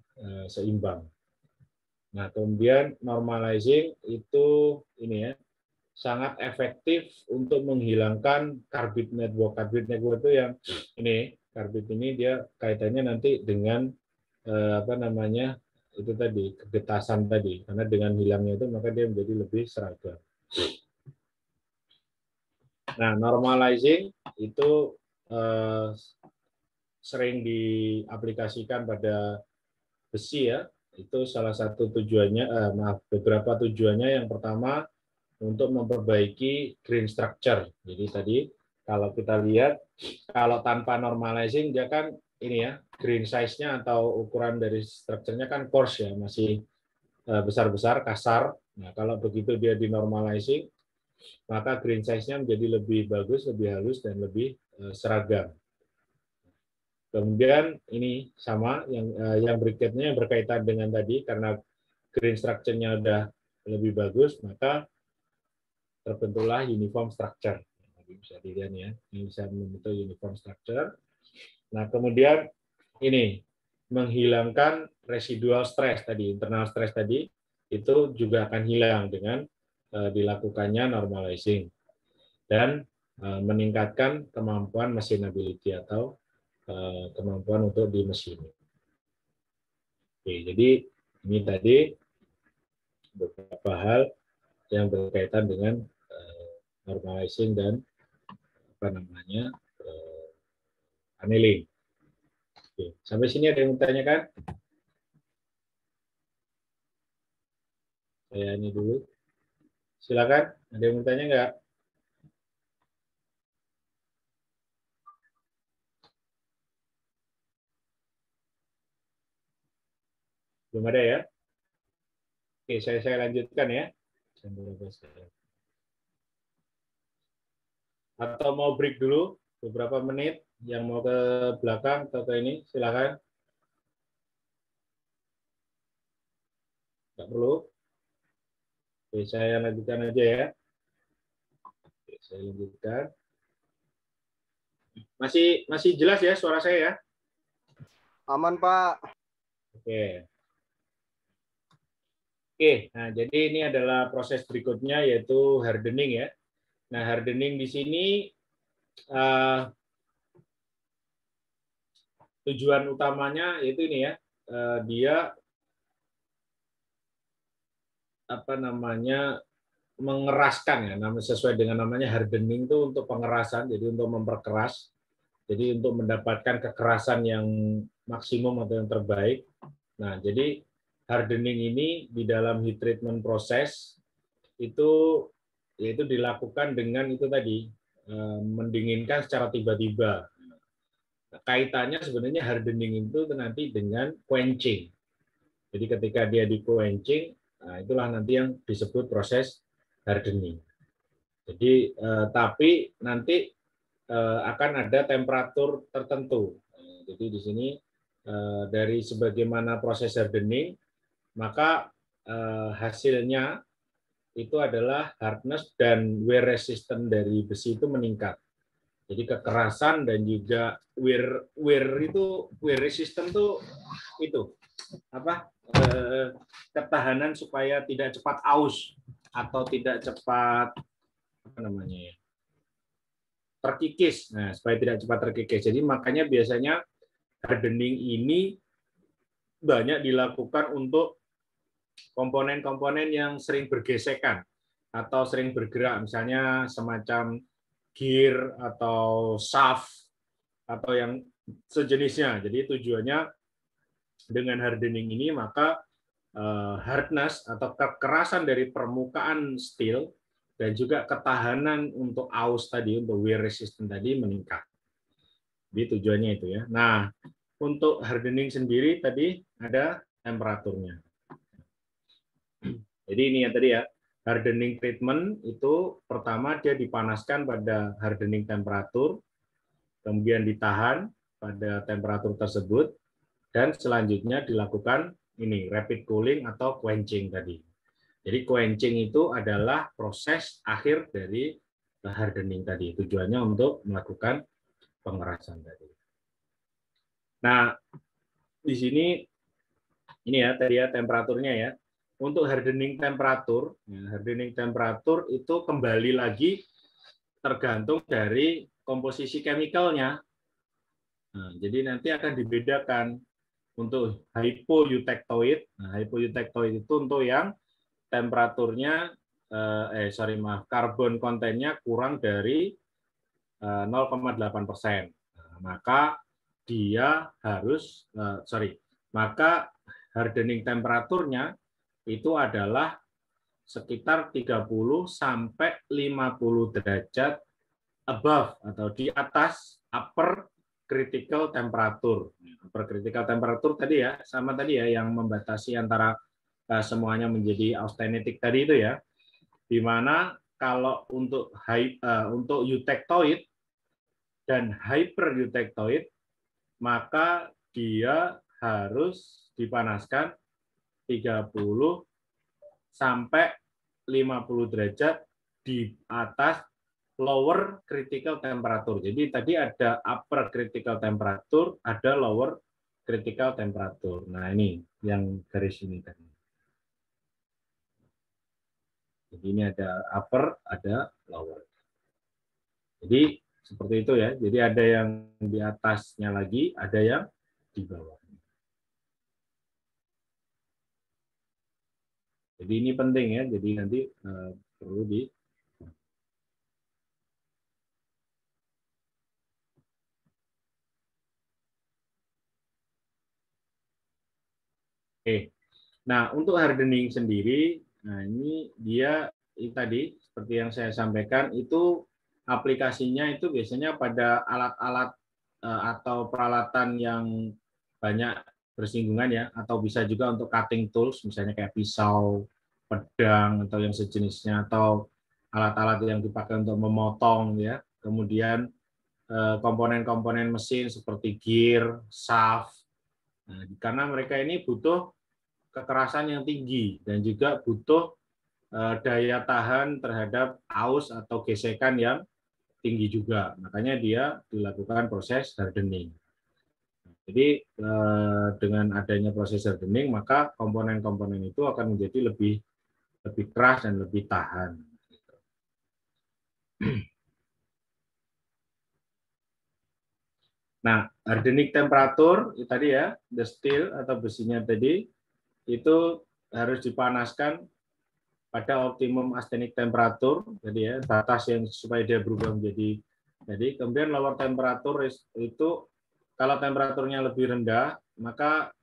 seimbang. Nah, kemudian normalizing itu ini ya sangat efektif untuk menghilangkan carbide network. Carbide network itu yang ini, carbide ini dia kaitannya nanti dengan itu tadi, kegetasan tadi. Karena dengan hilangnya itu maka dia menjadi lebih seragam. Nah, normalizing itu sering diaplikasikan pada besi ya. Itu salah satu tujuannya, beberapa tujuannya. Yang pertama untuk memperbaiki grain structure. Jadi tadi kalau kita lihat, kalau tanpa normalizing dia kan ini ya, grain size-nya atau ukuran dari strukturnya kan coarse ya, masih besar-besar, kasar. Nah, kalau begitu dia di normalizing, maka grain size-nya menjadi lebih bagus, lebih halus, dan lebih seragam. Kemudian ini sama, yang berikutnya yang berkaitan dengan tadi, karena grain structure-nya udah lebih bagus, maka terbentuklah uniform structure. Bisa dilihat ya, ini bisa membentuk uniform structure. Nah, kemudian ini menghilangkan residual stress tadi, internal stress tadi, itu juga akan hilang dengan dilakukannya normalizing dan meningkatkan kemampuan machinability atau kemampuan untuk di mesin. Oke, jadi ini tadi beberapa hal yang berkaitan dengan normalizing dan annealing. Oke, sampai sini ada yang bertanyakan? Saya ini dulu. Silakan, ada yang bertanya nggak? Belum ada ya? Oke, saya lanjutkan ya. Atau mau break dulu beberapa menit, yang mau ke belakang atau ke ini, silakan. Nggak perlu. Oke, saya lanjutkan aja ya. Oke, saya lanjutkan. Masih jelas ya suara saya ya? Aman, Pak. Oke. Oke, nah jadi ini adalah proses berikutnya yaitu hardening ya. Nah, hardening di sini tujuan utamanya yaitu ini ya, dia apa namanya mengeraskan ya, sesuai dengan namanya hardening itu untuk pengerasan, jadi untuk memperkeras, jadi untuk mendapatkan kekerasan yang maksimum atau yang terbaik. Nah, jadi hardening ini di dalam heat treatment proses itu yaitu dilakukan dengan itu tadi mendinginkan secara tiba-tiba. Kaitannya sebenarnya hardening itu nanti dengan quenching. Jadi ketika dia di quenching, nah itulah nanti yang disebut proses hardening. Jadi tapi nanti akan ada temperatur tertentu. Jadi di sini dari sebagaimana proses hardening, maka hasilnya itu adalah hardness dan wear resistant dari besi itu meningkat. Jadi kekerasan dan juga wear resistant itu apa? Ketahanan supaya tidak cepat aus atau tidak cepat apa namanya ya, terkikis. Nah, supaya tidak cepat terkikis. Jadi makanya biasanya hardening ini banyak dilakukan untuk komponen-komponen yang sering bergesekan atau sering bergerak, misalnya semacam gear atau shaft atau yang sejenisnya. Jadi tujuannya dengan hardening ini maka hardness atau kekerasan dari permukaan steel dan juga ketahanan untuk aus tadi, untuk wear resistant tadi meningkat. Jadi tujuannya itu ya. Nah, untuk hardening sendiri tadi ada temperaturnya. Jadi ini ya tadi ya, hardening treatment itu pertama dia dipanaskan pada hardening temperatur, kemudian ditahan pada temperatur tersebut, dan selanjutnya dilakukan ini rapid cooling atau quenching tadi. Jadi quenching itu adalah proses akhir dari hardening tadi. Tujuannya untuk melakukan pengerasan tadi. Nah, di sini ini ya tadi ya temperaturnya ya. Untuk hardening temperatur itu kembali lagi tergantung dari komposisi chemicalnya. Nah, jadi nanti akan dibedakan untuk hypoeutectoid. Nah, hypoeutectoid itu untuk yang temperaturnya karbon kontennya kurang dari 0,8%. Nah, maka dia harus maka hardening temperaturnya itu adalah sekitar 30 sampai 50 derajat above atau di atas upper critical temperature. Upper critical temperature tadi ya, sama tadi ya yang membatasi antara semuanya menjadi austenitic tadi itu ya. Di mana kalau untuk untuk eutectoid dan hypereutectoid maka dia harus dipanaskan 30 sampai 50 derajat di atas lower critical temperature. Jadi tadi ada upper critical temperature, ada lower critical temperature. Nah, ini yang garis ini tadi. Jadi ini ada upper, ada lower. Jadi seperti itu ya. Jadi ada yang di atasnya lagi, ada yang di bawah. Jadi ini penting ya. Jadi nanti perlu di Oke. Nah, untuk hardening sendiri, nah ini dia tadi seperti yang saya sampaikan itu aplikasinya itu biasanya pada alat-alat atau peralatan yang banyak bersinggungan ya, atau bisa juga untuk cutting tools, misalnya kayak pisau, pedang atau yang sejenisnya, atau alat-alat yang dipakai untuk memotong ya. Kemudian komponen-komponen mesin seperti gear, shaft. Nah, karena mereka ini butuh kekerasan yang tinggi dan juga butuh daya tahan terhadap aus atau gesekan yang tinggi juga. Makanya dia dilakukan proses hardening. Jadi dengan adanya proses hardening, maka komponen-komponen itu akan menjadi lebih keras dan lebih tahan. Nah, hardening temperatur tadi ya, the steel atau besinya tadi itu harus dipanaskan pada optimum austenitic temperatur, jadi ya batas yang supaya dia berubah menjadi. Jadi kemudian lower temperatur itu kalau temperaturnya lebih rendah maka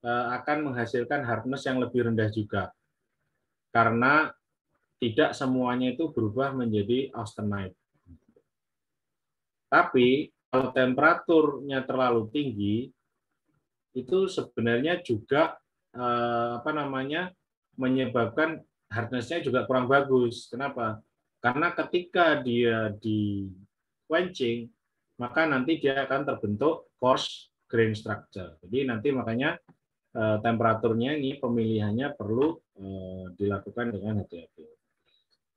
akan menghasilkan hardness yang lebih rendah juga, karena tidak semuanya itu berubah menjadi austenite. Tapi kalau temperaturnya terlalu tinggi, itu sebenarnya juga menyebabkan hardness-nya juga kurang bagus. Kenapa? Karena ketika dia di quenching, maka nanti dia akan terbentuk coarse grain structure. Jadi nanti makanya temperaturnya ini pemilihannya perlu dilakukan dengan hati-hati.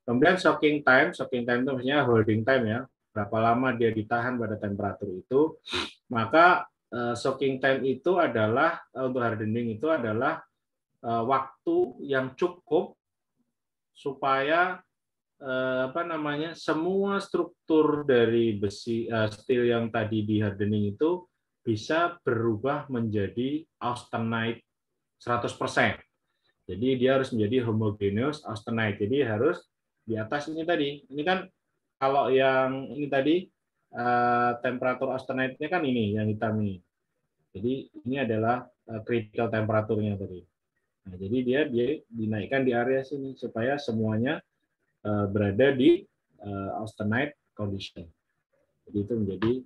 Kemudian soaking time itu maksudnya holding time ya, berapa lama dia ditahan pada temperatur itu. Maka soaking time itu adalah untuk hardening itu adalah waktu yang cukup supaya semua struktur dari besi steel yang tadi di hardening itu bisa berubah menjadi austenite 100%. Jadi dia harus menjadi homogeneous austenite. Jadi harus di atas ini tadi. Ini kan kalau yang ini tadi temperatur austenite-nya kan ini yang hitam ini. Jadi ini adalah critical temperaturnya tadi. Nah, jadi dia dinaikkan di area sini supaya semuanya berada di austenite condition. Jadi itu menjadi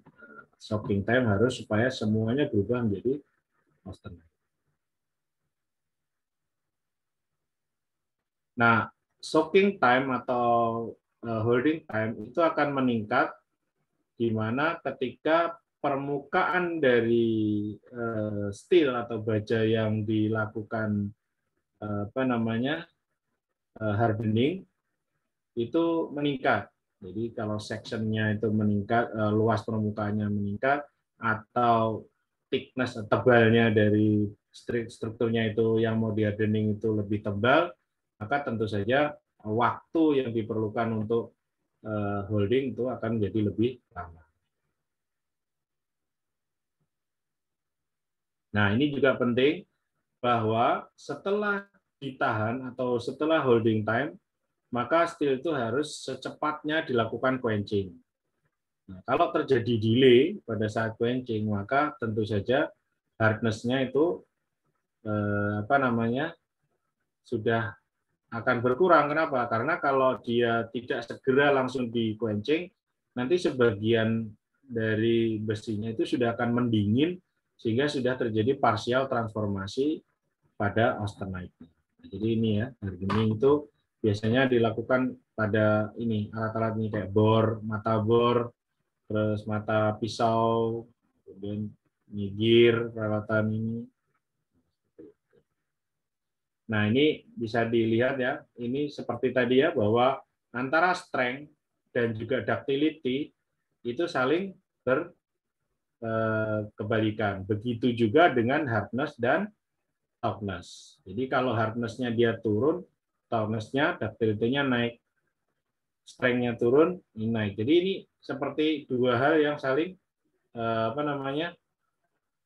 soaking time harus supaya semuanya berubah menjadi austenite. Nah, soaking time atau holding time itu akan meningkat di mana ketika permukaan dari steel atau baja yang dilakukan hardening itu meningkat. Jadi kalau sectionnya itu meningkat, luas permukaannya meningkat, atau thickness tebalnya dari strukturnya itu yang mau di hardening itu lebih tebal, maka tentu saja waktu yang diperlukan untuk holding itu akan menjadi lebih lama. Nah, ini juga penting bahwa setelah ditahan atau setelah holding time, maka steel itu harus secepatnya dilakukan quenching. Nah, kalau terjadi delay pada saat quenching, maka tentu saja hardness-nya itu sudah akan berkurang. Kenapa? Karena kalau dia tidak segera langsung di quenching, nanti sebagian dari besinya itu sudah akan mendingin sehingga sudah terjadi partial transformasi pada austenite. Jadi ini ya, hardening itu biasanya dilakukan pada ini alat-alat ini kayak bor, terus mata pisau, kemudian nyigir, peralatan ini. Nah, ini bisa dilihat ya, ini seperti tadi ya, bahwa antara strength dan juga ductility itu saling berkebalikan. Begitu juga dengan hardness dan toughness. Jadi kalau hardness-nya dia turun, toughness-nya, ductility-nya naik. Strength-nya turun, ini naik. Jadi ini seperti dua hal yang saling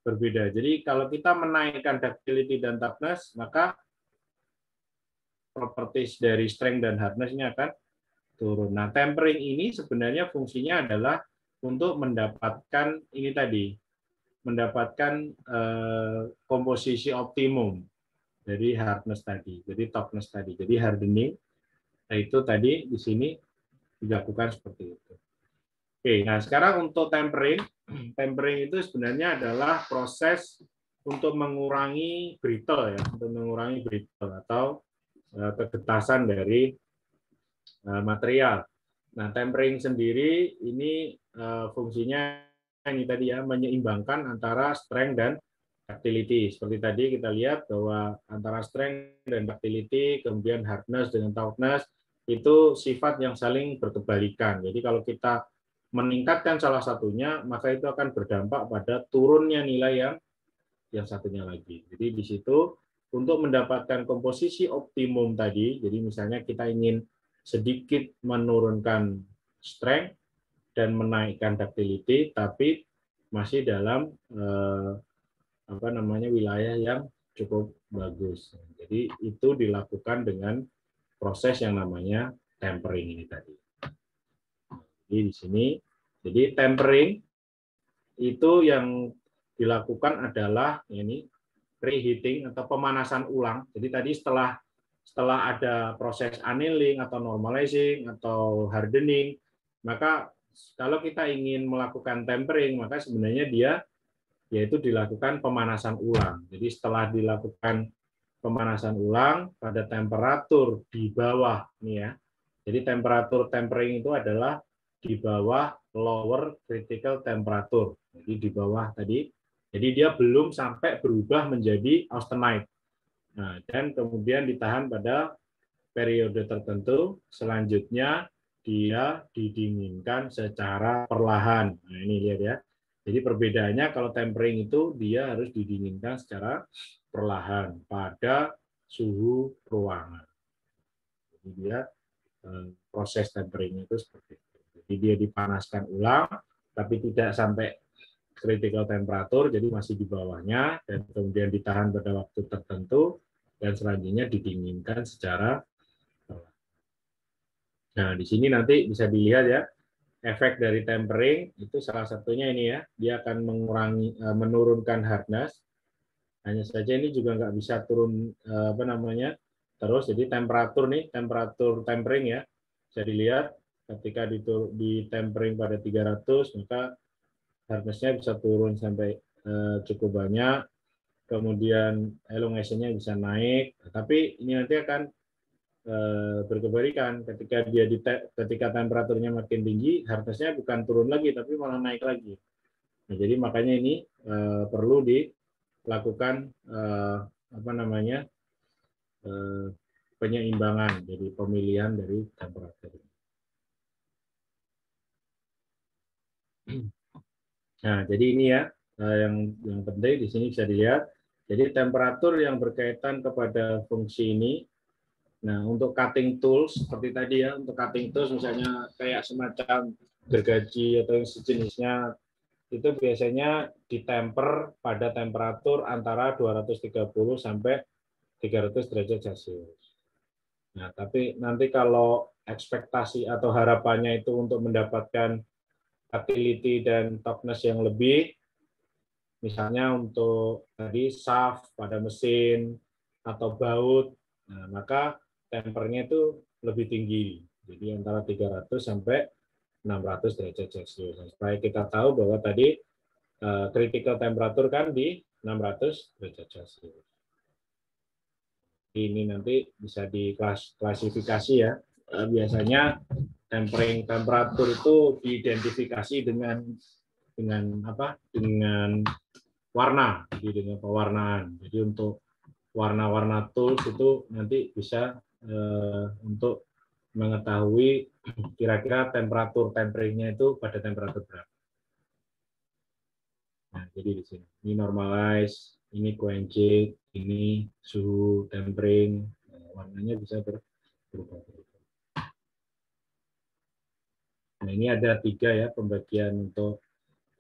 berbeda. Jadi kalau kita menaikkan ductility dan toughness, maka properties dari strength dan hardness-nya akan turun. Nah, tempering ini sebenarnya fungsinya adalah untuk mendapatkan ini tadi, mendapatkan komposisi optimum dari hardness tadi, jadi toughness tadi. Jadi hardening itu tadi di sini dilakukan seperti itu. Oke, nah sekarang untuk tempering, tempering itu sebenarnya adalah proses untuk mengurangi brittle ya, untuk mengurangi brittle atau kegetasan dari material. Nah, tempering sendiri ini fungsinya ini tadi ya, menyeimbangkan antara strength dan ductility. Seperti tadi kita lihat bahwa antara strength dan ductility, kemudian hardness dengan toughness itu sifat yang saling berkebalikan. Jadi kalau kita meningkatkan salah satunya, maka itu akan berdampak pada turunnya nilai yang satunya lagi. Jadi di situ untuk mendapatkan komposisi optimum tadi, jadi misalnya kita ingin sedikit menurunkan strength dan menaikkan ductility, tapi masih dalam wilayah yang cukup bagus. Jadi itu dilakukan dengan proses yang namanya tempering ini tadi. Jadi di sini, jadi tempering itu yang dilakukan adalah ini preheating atau pemanasan ulang. Jadi tadi setelah ada proses annealing atau normalizing atau hardening, maka kalau kita ingin melakukan tempering, maka sebenarnya dia yaitu dilakukan pemanasan ulang. Jadi setelah dilakukan pemanasan ulang pada temperatur di bawah nih ya. Jadi temperatur tempering itu adalah di bawah lower critical temperature. Jadi di bawah tadi. Jadi dia belum sampai berubah menjadi austenite. Nah, dan kemudian ditahan pada periode tertentu, selanjutnya dia didinginkan secara perlahan. Nah, ini lihat ya. Jadi perbedaannya kalau tempering itu dia harus didinginkan secara perlahan pada suhu ruangan. Jadi dia proses tempering itu seperti itu. Jadi dia dipanaskan ulang, tapi tidak sampai critical temperature, jadi masih di bawahnya, dan kemudian ditahan pada waktu tertentu, dan selanjutnya didinginkan secara perlahan. Nah, di sini nanti bisa dilihat ya, efek dari tempering itu salah satunya ini ya, dia akan menurunkan hardness. Hanya saja ini juga nggak bisa turun terus. Jadi temperatur tempering ya, bisa dilihat ketika di tempering pada 300 maka hardness-nya bisa turun sampai cukup banyak, kemudian elongation-nya bisa naik, tapi ini nanti akan berkebalikan ketika temperaturnya makin tinggi, hardness-nya bukan turun lagi tapi malah naik lagi. Nah, jadi makanya ini perlu dilakukan penyeimbangan, jadi pemilihan dari temperatur. Nah, jadi ini ya yang penting di sini bisa dilihat. Jadi temperatur yang berkaitan kepada fungsi ini. Nah, untuk cutting tools seperti tadi ya, untuk cutting tools misalnya kayak semacam gergaji atau yang sejenisnya itu biasanya ditemper pada temperatur antara 230 sampai 300 derajat Celcius. Nah, tapi nanti kalau ekspektasi atau harapannya itu untuk mendapatkan ductility dan toughness yang lebih, misalnya untuk tadi shaft pada mesin atau baut, nah, maka tempernya itu lebih tinggi, jadi antara 300 sampai 600 derajat Celcius. Supaya kita tahu bahwa tadi critical temperature kan di 600 derajat Celcius. Ini nanti bisa diklasifikasi ya. Biasanya tempering temperatur itu diidentifikasi dengan warna, jadi dengan pewarnaan. Jadi untuk warna-warna tools itu nanti bisa untuk mengetahui kira-kira temperatur temperingnya itu pada temperatur berapa. Nah, jadi di sini ini normalize, ini quenching, ini suhu tempering, warnanya bisa berubah-ubah. Nah, ini ada 3 ya pembagian untuk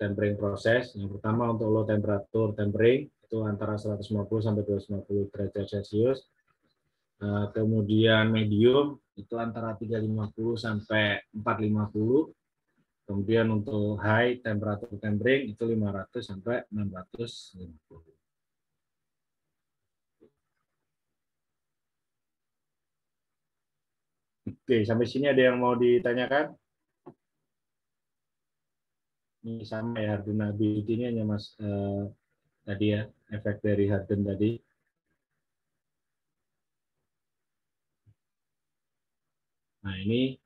tempering proses. Yang pertama untuk low temperature tempering itu antara 150 sampai 250 derajat Celcius. Kemudian medium itu antara 350 sampai 450. Kemudian untuk high temperature tempering itu 500 sampai 650. Oke, sampai sini ada yang mau ditanyakan? Ini sama ya, hardenability ini hanya tadi ya, efek dari harden tadi. Nah, ini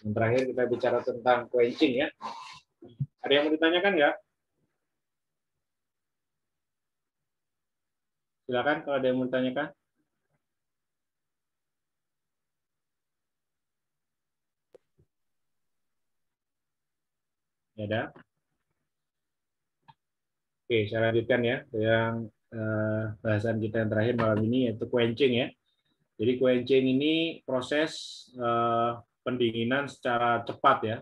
yang terakhir kita bicara tentang quenching ya. Ada yang mau ditanyakan nggak? Silakan kalau ada yang mau ditanyakan. Ya ada. Oke, saya lanjutkan ya. Yang bahasan kita yang terakhir malam ini yaitu quenching ya. Jadi quenching ini proses pendinginan secara cepat ya,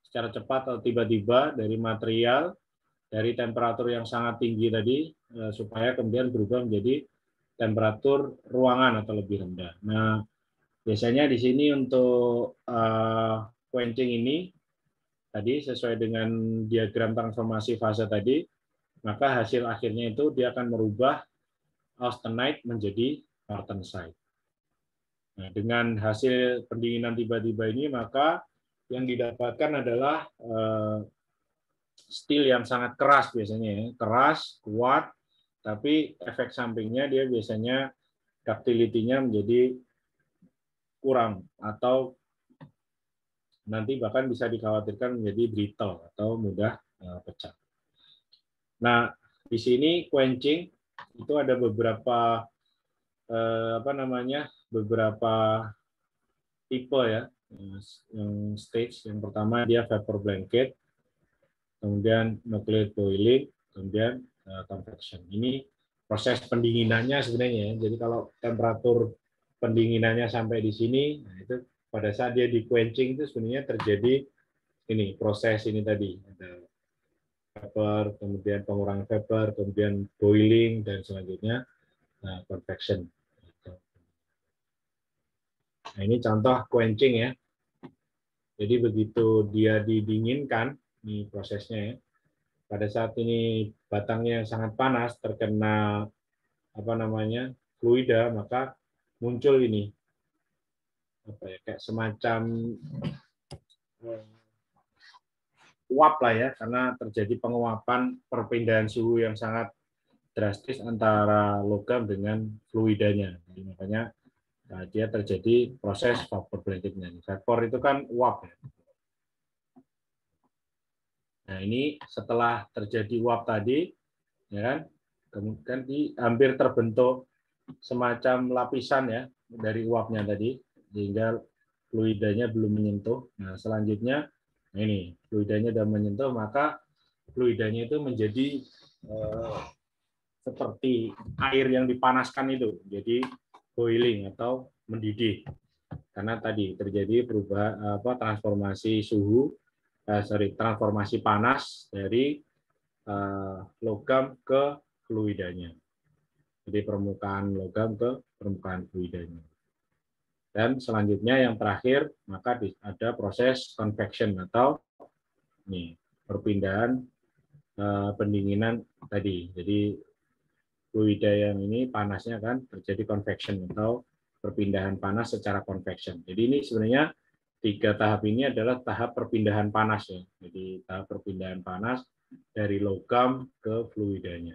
secara cepat atau tiba-tiba dari material dari temperatur yang sangat tinggi tadi supaya kemudian berubah menjadi temperatur ruangan atau lebih rendah. Nah, biasanya di sini untuk quenching ini tadi sesuai dengan diagram transformasi fase tadi, maka hasil akhirnya itu dia akan merubah austenite menjadi martensite. Nah, dengan hasil pendinginan tiba-tiba ini, maka yang didapatkan adalah steel yang sangat keras biasanya, ya. Keras, kuat, tapi efek sampingnya dia biasanya ductility-nya menjadi kurang atau nanti bahkan bisa dikhawatirkan menjadi brittle atau mudah pecah. Nah, di sini quenching itu ada beberapa beberapa tipe ya. Yang stage yang pertama dia vapor blanket, kemudian nuclear boiling, kemudian convection. Ini proses pendinginannya sebenarnya. Jadi kalau temperatur pendinginannya sampai di sini, nah itu pada saat dia di quenching itu sebenarnya terjadi ini proses ini tadi ada vapor, kemudian pengurangan vapor, kemudian boiling dan selanjutnya convection. Nah, ini contoh quenching ya. Jadi begitu dia didinginkan, ini prosesnya ya. Pada saat ini batangnya yang sangat panas terkena fluida, maka muncul ini kayak semacam uap lah ya, karena terjadi penguapan perpindahan suhu yang sangat drastis antara logam dengan fluidanya. Jadi makanya dia terjadi proses vapor blanketnya. Vapor itu kan uap ya. Nah, ini setelah terjadi uap tadi, ya kan, kemudian hampir terbentuk semacam lapisan ya dari uapnya tadi, sehingga fluidanya belum menyentuh. Nah, selanjutnya, ini fluidanya sudah menyentuh, maka fluidanya itu menjadi seperti air yang dipanaskan itu, jadi boiling atau mendidih. Karena tadi terjadi perubahan transformasi suhu. Transformasi panas dari logam ke fluidanya. Jadi permukaan logam ke permukaan fluidanya. Dan selanjutnya yang terakhir, maka ada proses convection atau perpindahan pendinginan tadi. Jadi fluida yang ini panasnya kan terjadi convection atau perpindahan panas secara convection. Jadi ini sebenarnya 3 tahap ini adalah tahap perpindahan panas ya. Jadi tahap perpindahan panas dari logam ke fluidanya.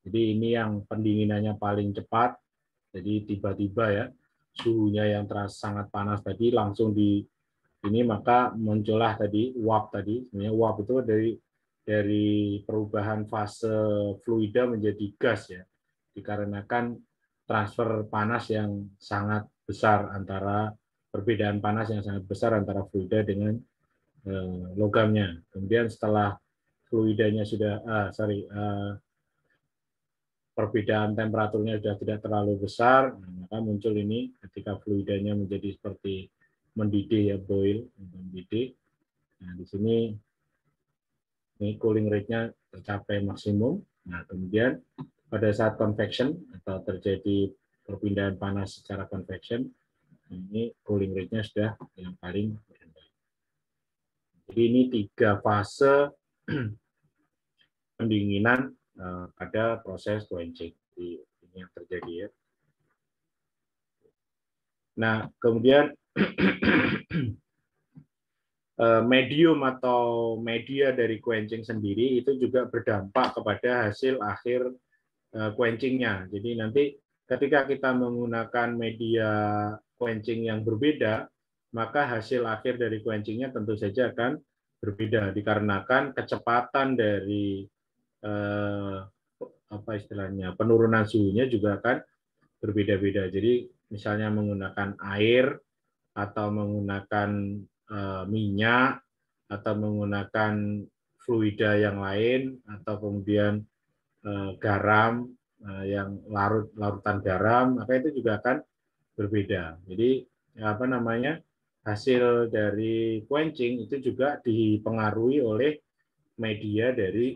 Jadi ini yang pendinginannya paling cepat. Jadi tiba-tiba ya suhunya yang terasa sangat panas tadi langsung di ini, maka muncullah tadi uap tadi. Sebenarnya uap itu dari perubahan fase fluida menjadi gas ya. Dikarenakan transfer panas yang sangat besar antara perbedaan panas yang sangat besar antara fluida dengan logamnya. Kemudian setelah fluidanya sudah perbedaan temperaturnya sudah tidak terlalu besar, maka muncul ini ketika fluidanya menjadi seperti mendidih ya, boil, mendidih. Nah, di sini ini cooling rate-nya tercapai maksimum. Nah, kemudian pada saat convection atau terjadi perpindahan panas secara convection, ini cooling rate-nya sudah yang paling rendah. Jadi ini 3 fase pendinginan pada proses quenching. Ini yang terjadi ya. Nah, kemudian medium atau media dari quenching sendiri itu juga berdampak kepada hasil akhir quenching-nya. Jadi nanti ketika kita menggunakan media quenching yang berbeda, maka hasil akhir dari quenching-nya tentu saja akan berbeda dikarenakan kecepatan dari penurunan suhunya juga akan berbeda-beda. Jadi misalnya menggunakan air atau menggunakan minyak atau menggunakan fluida yang lain atau kemudian garam yang larutan garam, maka itu juga akan berbeda. Jadi apa namanya, hasil dari quenching itu juga dipengaruhi oleh media dari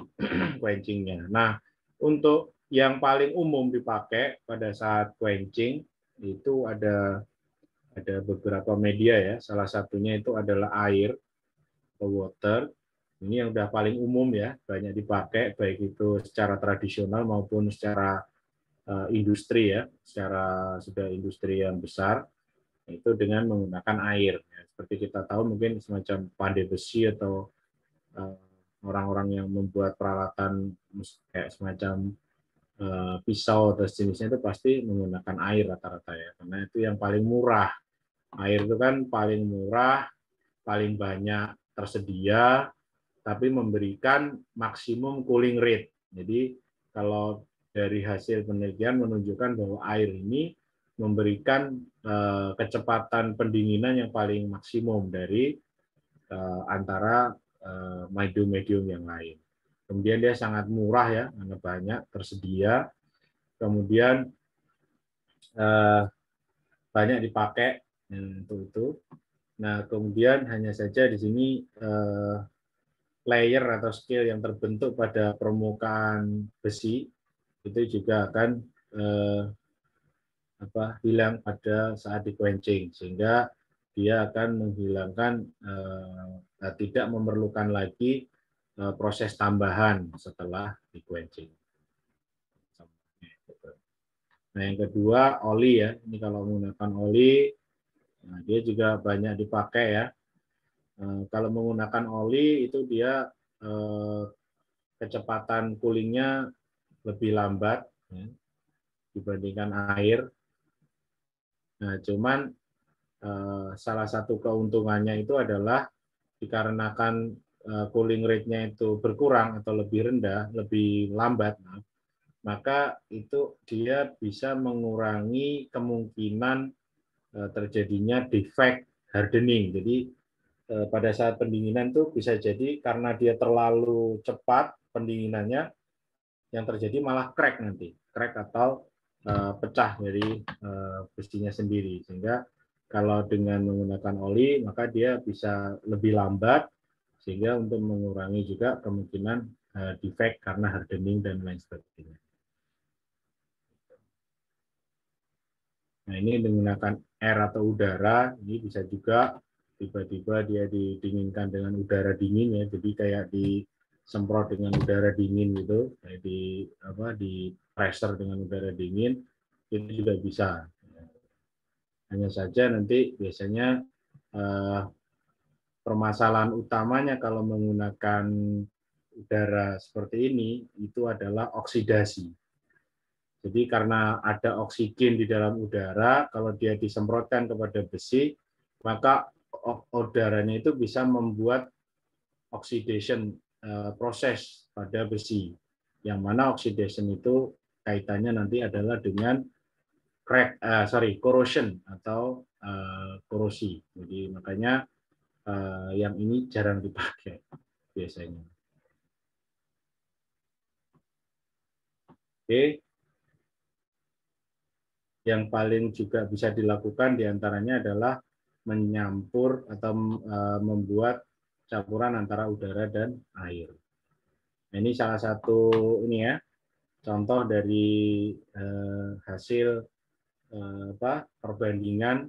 quenchingnya. Nah, untuk yang paling umum dipakai pada saat quenching itu ada beberapa media ya. Salah satunya itu adalah air atau water. Ini yang udah paling umum ya, banyak dipakai baik itu secara tradisional maupun secara industri ya, secara sudah industri yang besar itu dengan menggunakan air. Ya, seperti kita tahu mungkin semacam pandai besi atau orang-orang yang membuat peralatan kayak semacam pisau atau sejenisnya itu pasti menggunakan air rata-rata ya, karena itu yang paling murah. Air itu kan paling murah, paling banyak tersedia, tapi memberikan maksimum cooling rate. Jadi kalau dari hasil penelitian menunjukkan bahwa air ini memberikan kecepatan pendinginan yang paling maksimum dari antara medium-medium yang lain. Kemudian dia sangat murah ya, karena banyak tersedia. Kemudian banyak dipakai untuk itu. Nah, kemudian hanya saja di sini layer atau scale yang terbentuk pada permukaan besi itu juga akan hilang pada saat di quenching, sehingga dia akan menghilangkan tidak memerlukan lagi proses tambahan setelah di quenching. Nah, yang kedua oli ya. Ini kalau menggunakan oli, nah dia juga banyak dipakai ya. Kalau menggunakan oli itu dia kecepatan coolingnya lebih lambat ya, dibandingkan air. Nah, cuman salah satu keuntungannya itu adalah dikarenakan cooling rate-nya itu berkurang atau lebih rendah, lebih lambat, maka itu dia bisa mengurangi kemungkinan terjadinya defect hardening. Jadi pada saat pendinginan itu bisa jadi karena dia terlalu cepat pendinginannya, yang terjadi malah crack nanti, crack atau pecah dari besinya sendiri. Sehingga kalau dengan menggunakan oli, maka dia bisa lebih lambat, sehingga untuk mengurangi juga kemungkinan defect karena hardening dan lain sebagainya. Nah, ini menggunakan air atau udara, ini bisa juga tiba-tiba dia didinginkan dengan udara dingin ya, jadi kayak disemprot dengan udara dingin gitu, kayak di pressure dengan udara dingin, itu juga bisa. Hanya saja nanti biasanya permasalahan utamanya kalau menggunakan udara seperti ini itu adalah oksidasi. Jadi karena ada oksigen di dalam udara, kalau dia disemprotkan kepada besi, maka udaranya itu bisa membuat oxidation proses pada besi. Yang mana oxidation itu kaitannya nanti adalah dengan corrosion atau korosi. Jadi makanya yang ini jarang dipakai biasanya. Oke. Yang paling juga bisa dilakukan diantaranya adalah menyampur atau membuat campuran antara udara dan air. Nah, ini salah satu ini ya, contoh dari hasil perbandingan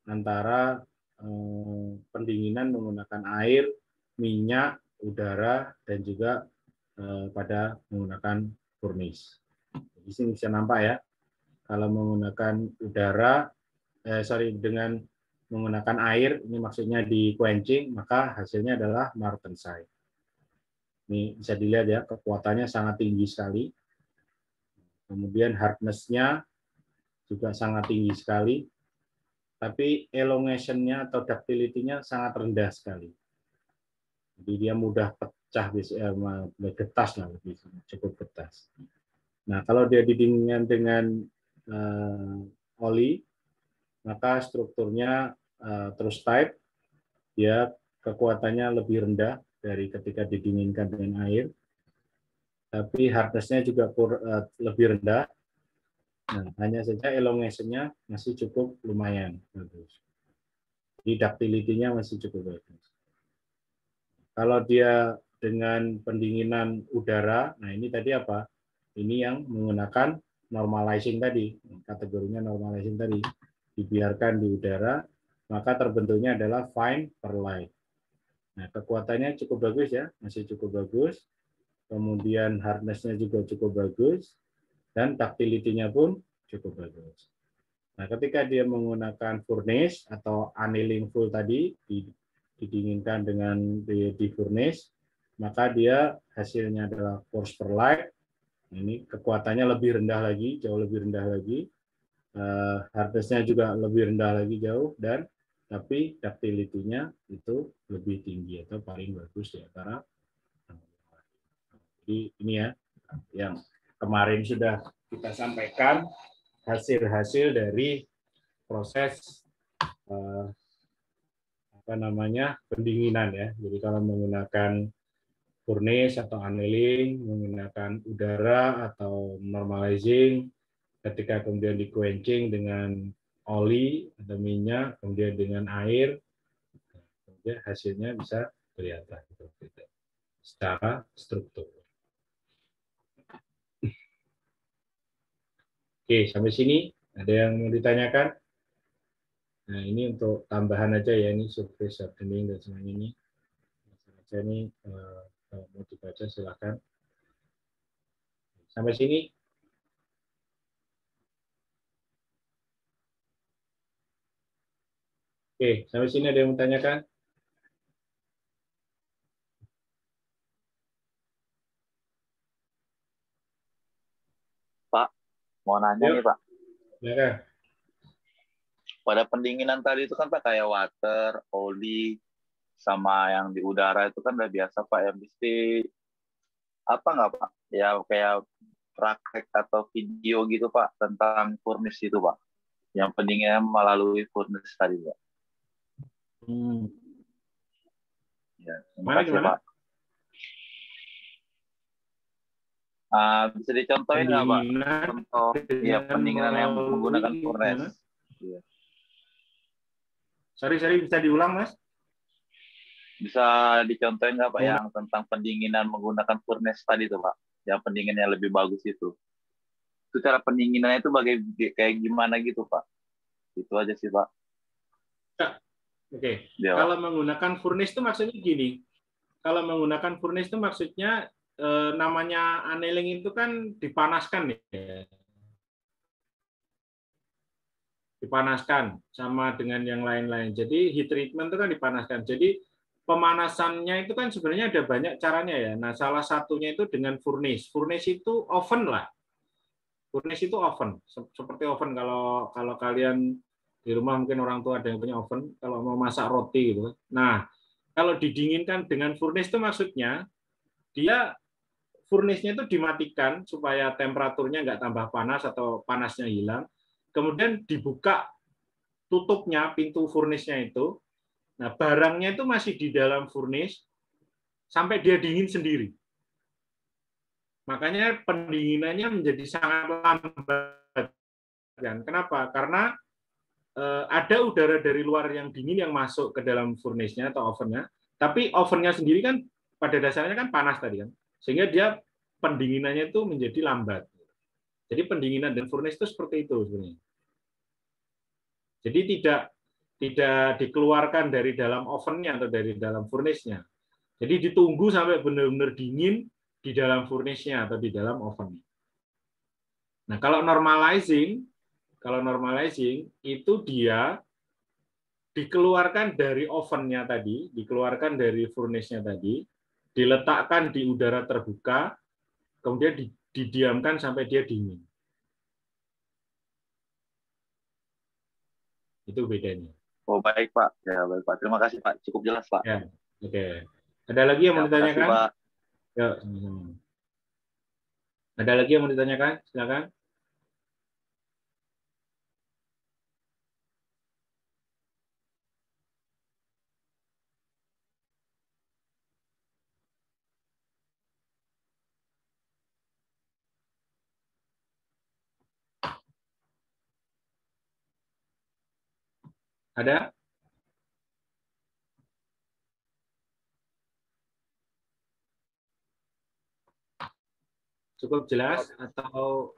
antara pendinginan menggunakan air, minyak, udara, dan juga pada menggunakan furnace. Di sini bisa nampak ya, kalau menggunakan udara, dengan menggunakan air, ini maksudnya di quenching, maka hasilnya adalah martensite. Ini bisa dilihat ya, kekuatannya sangat tinggi sekali. Kemudian hardness-nya juga sangat tinggi sekali, tapi elongation-nya atau ductility-nya sangat rendah sekali. Jadi dia mudah pecah, getas lah, cukup getas. Nah, kalau dia didinginkan dengan oli, maka strukturnya truss type, dia kekuatannya lebih rendah dari ketika didinginkan dengan air. tapi hardness-nya juga lebih rendah. Nah, hanya saja elongation-nya masih cukup lumayan bagus. Jadi ductility-nya masih cukup bagus. Kalau dia dengan pendinginan udara, nah ini tadi apa? Ini yang menggunakan normalizing tadi, kategorinya normalizing tadi, dibiarkan di udara, maka terbentuknya adalah fine perlite. Nah, kekuatannya cukup bagus ya, masih cukup bagus. Kemudian hardness-nya juga cukup bagus, dan ductility-nya pun cukup bagus. Nah, ketika dia menggunakan furnace atau annealing full tadi, didinginkan dengan di furnace, maka dia hasilnya adalah force per light. Ini kekuatannya lebih rendah lagi, jauh lebih rendah lagi. Hardness-nya juga lebih rendah lagi jauh, dan tapi ductility-nya itu lebih tinggi atau paling bagus di antara. Jadi ini ya yang kemarin sudah kita sampaikan hasil-hasil dari proses pendinginan ya. Jadi kalau menggunakan furnace atau annealing, menggunakan udara atau normalizing, ketika kemudian di quenching dengan oli atau minyak, kemudian dengan air, kemudian hasilnya bisa kelihatan secara struktur. Oke, sampai sini ada yang mau ditanyakan? Nah, ini untuk tambahan aja ya, ini surface hardening dan semuanya ini. Saya ini kalau mau dibaca silakan. Sampai sini. Oke, sampai sini ada yang mau tanyakan? Pak, mau nanya nih Pak. Ya, Pada pendinginan tadi itu kan Pak kayak water, oli, sama yang di udara itu kan udah biasa Pak. Yang mesti apa nggak Pak? Ya kayak praktek atau video gitu Pak tentang furnace itu Pak. Yang pendinginan melalui furnace tadi Pak. Ya, terima kasih gimana? Pak. Bisa dicontohin nggak Pak? Contoh ya pendinginan yang menggunakan furnace. Ya. Sorry, bisa diulang Mas? Bisa dicontohin nggak Pak yang tentang pendinginan menggunakan furnace tadi tuh Pak? Yang pendinginnya lebih bagus itu. Itu cara pendinginannya itu kayak gimana gitu Pak? Itu aja sih Pak. Oke. Ya, kalau menggunakan furnace itu maksudnya gini. Kalau menggunakan furnace itu maksudnya namanya annealing itu kan dipanaskan ya. Dipanaskan sama dengan yang lain-lain. Jadi heat treatment itu kan dipanaskan. Jadi pemanasannya itu kan sebenarnya ada banyak caranya ya. Nah, salah satunya itu dengan furnace. Furnace itu oven lah. Furnace itu oven. Seperti oven kalau kalian di rumah mungkin orang tua ada yang punya oven kalau mau masak roti gitu. Nah, kalau didinginkan dengan furnace itu maksudnya dia furnace-nya itu dimatikan supaya temperaturnya nggak tambah panas atau panasnya hilang. Kemudian dibuka tutupnya, pintu furnace-nya itu. Nah, barangnya itu masih di dalam furnace sampai dia dingin sendiri. Makanya pendinginannya menjadi sangat lambat. Kenapa? Karena ada udara dari luar yang dingin yang masuk ke dalam furnace-nya atau ovennya, tapi ovennya sendiri kan pada dasarnya kan panas tadi kan, sehingga dia pendinginannya itu menjadi lambat. Jadi pendinginan dan furnace itu seperti itu sebenarnya. Jadi tidak dikeluarkan dari dalam ovennya atau dari dalam furnace-nya. Jadi ditunggu sampai benar-benar dingin di dalam furnace-nya atau di dalam ovennya. Nah, kalau normalizing itu dia dikeluarkan dari ovennya tadi, dikeluarkan dari furnace-nya tadi, diletakkan di udara terbuka, kemudian didiamkan sampai dia dingin. Itu bedanya. Oh baik Pak, ya baik Pak. Terima kasih Pak, cukup jelas Pak. Ya, oke. Ada lagi yang mau ditanyakan? Terima kasih, Pak. Ya, sama-sama. Ada lagi yang mau ditanyakan? Silakan. Ada? Cukup jelas atau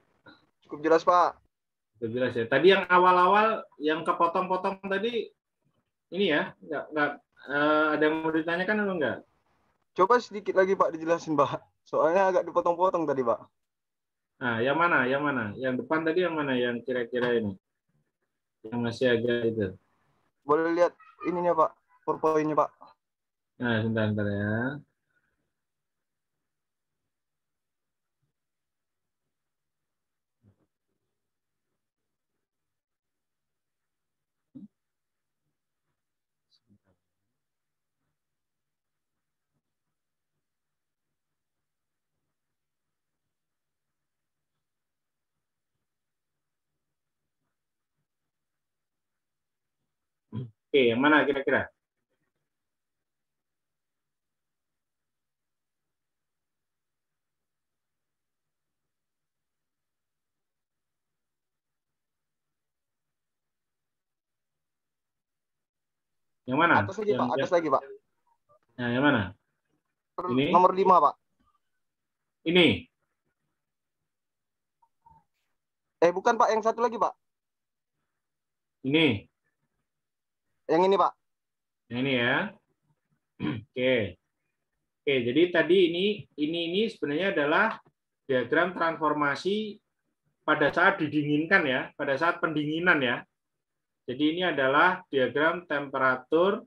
Cukup jelas, Pak. cukup jelas ya? Tadi yang awal-awal yang kepotong-potong tadi ini ya, nggak ada yang mau ditanyakan atau enggak? Coba sedikit lagi, Pak, dijelasin, Pak. Soalnya agak dipotong-potong tadi, Pak. Nah, yang mana? Yang mana? Yang depan tadi yang mana? Yang kira-kira ini? Yang masih agak itu. Boleh lihat ininya, Pak. PowerPoint-nya, Pak. Nah, sebentar ya. Oke, yang mana kira-kira? Yang mana? Atas lagi, Pak. Atas lagi, Pak. Nah, yang mana? Ini? Nomor 5, Pak. Ini. Bukan, Pak. Yang satu lagi, Pak. Ini. Yang ini, Pak. Yang ini ya. Oke. Oke, jadi tadi ini sebenarnya adalah diagram transformasi pada saat didinginkan ya, pada saat pendinginan ya. Jadi ini adalah diagram temperature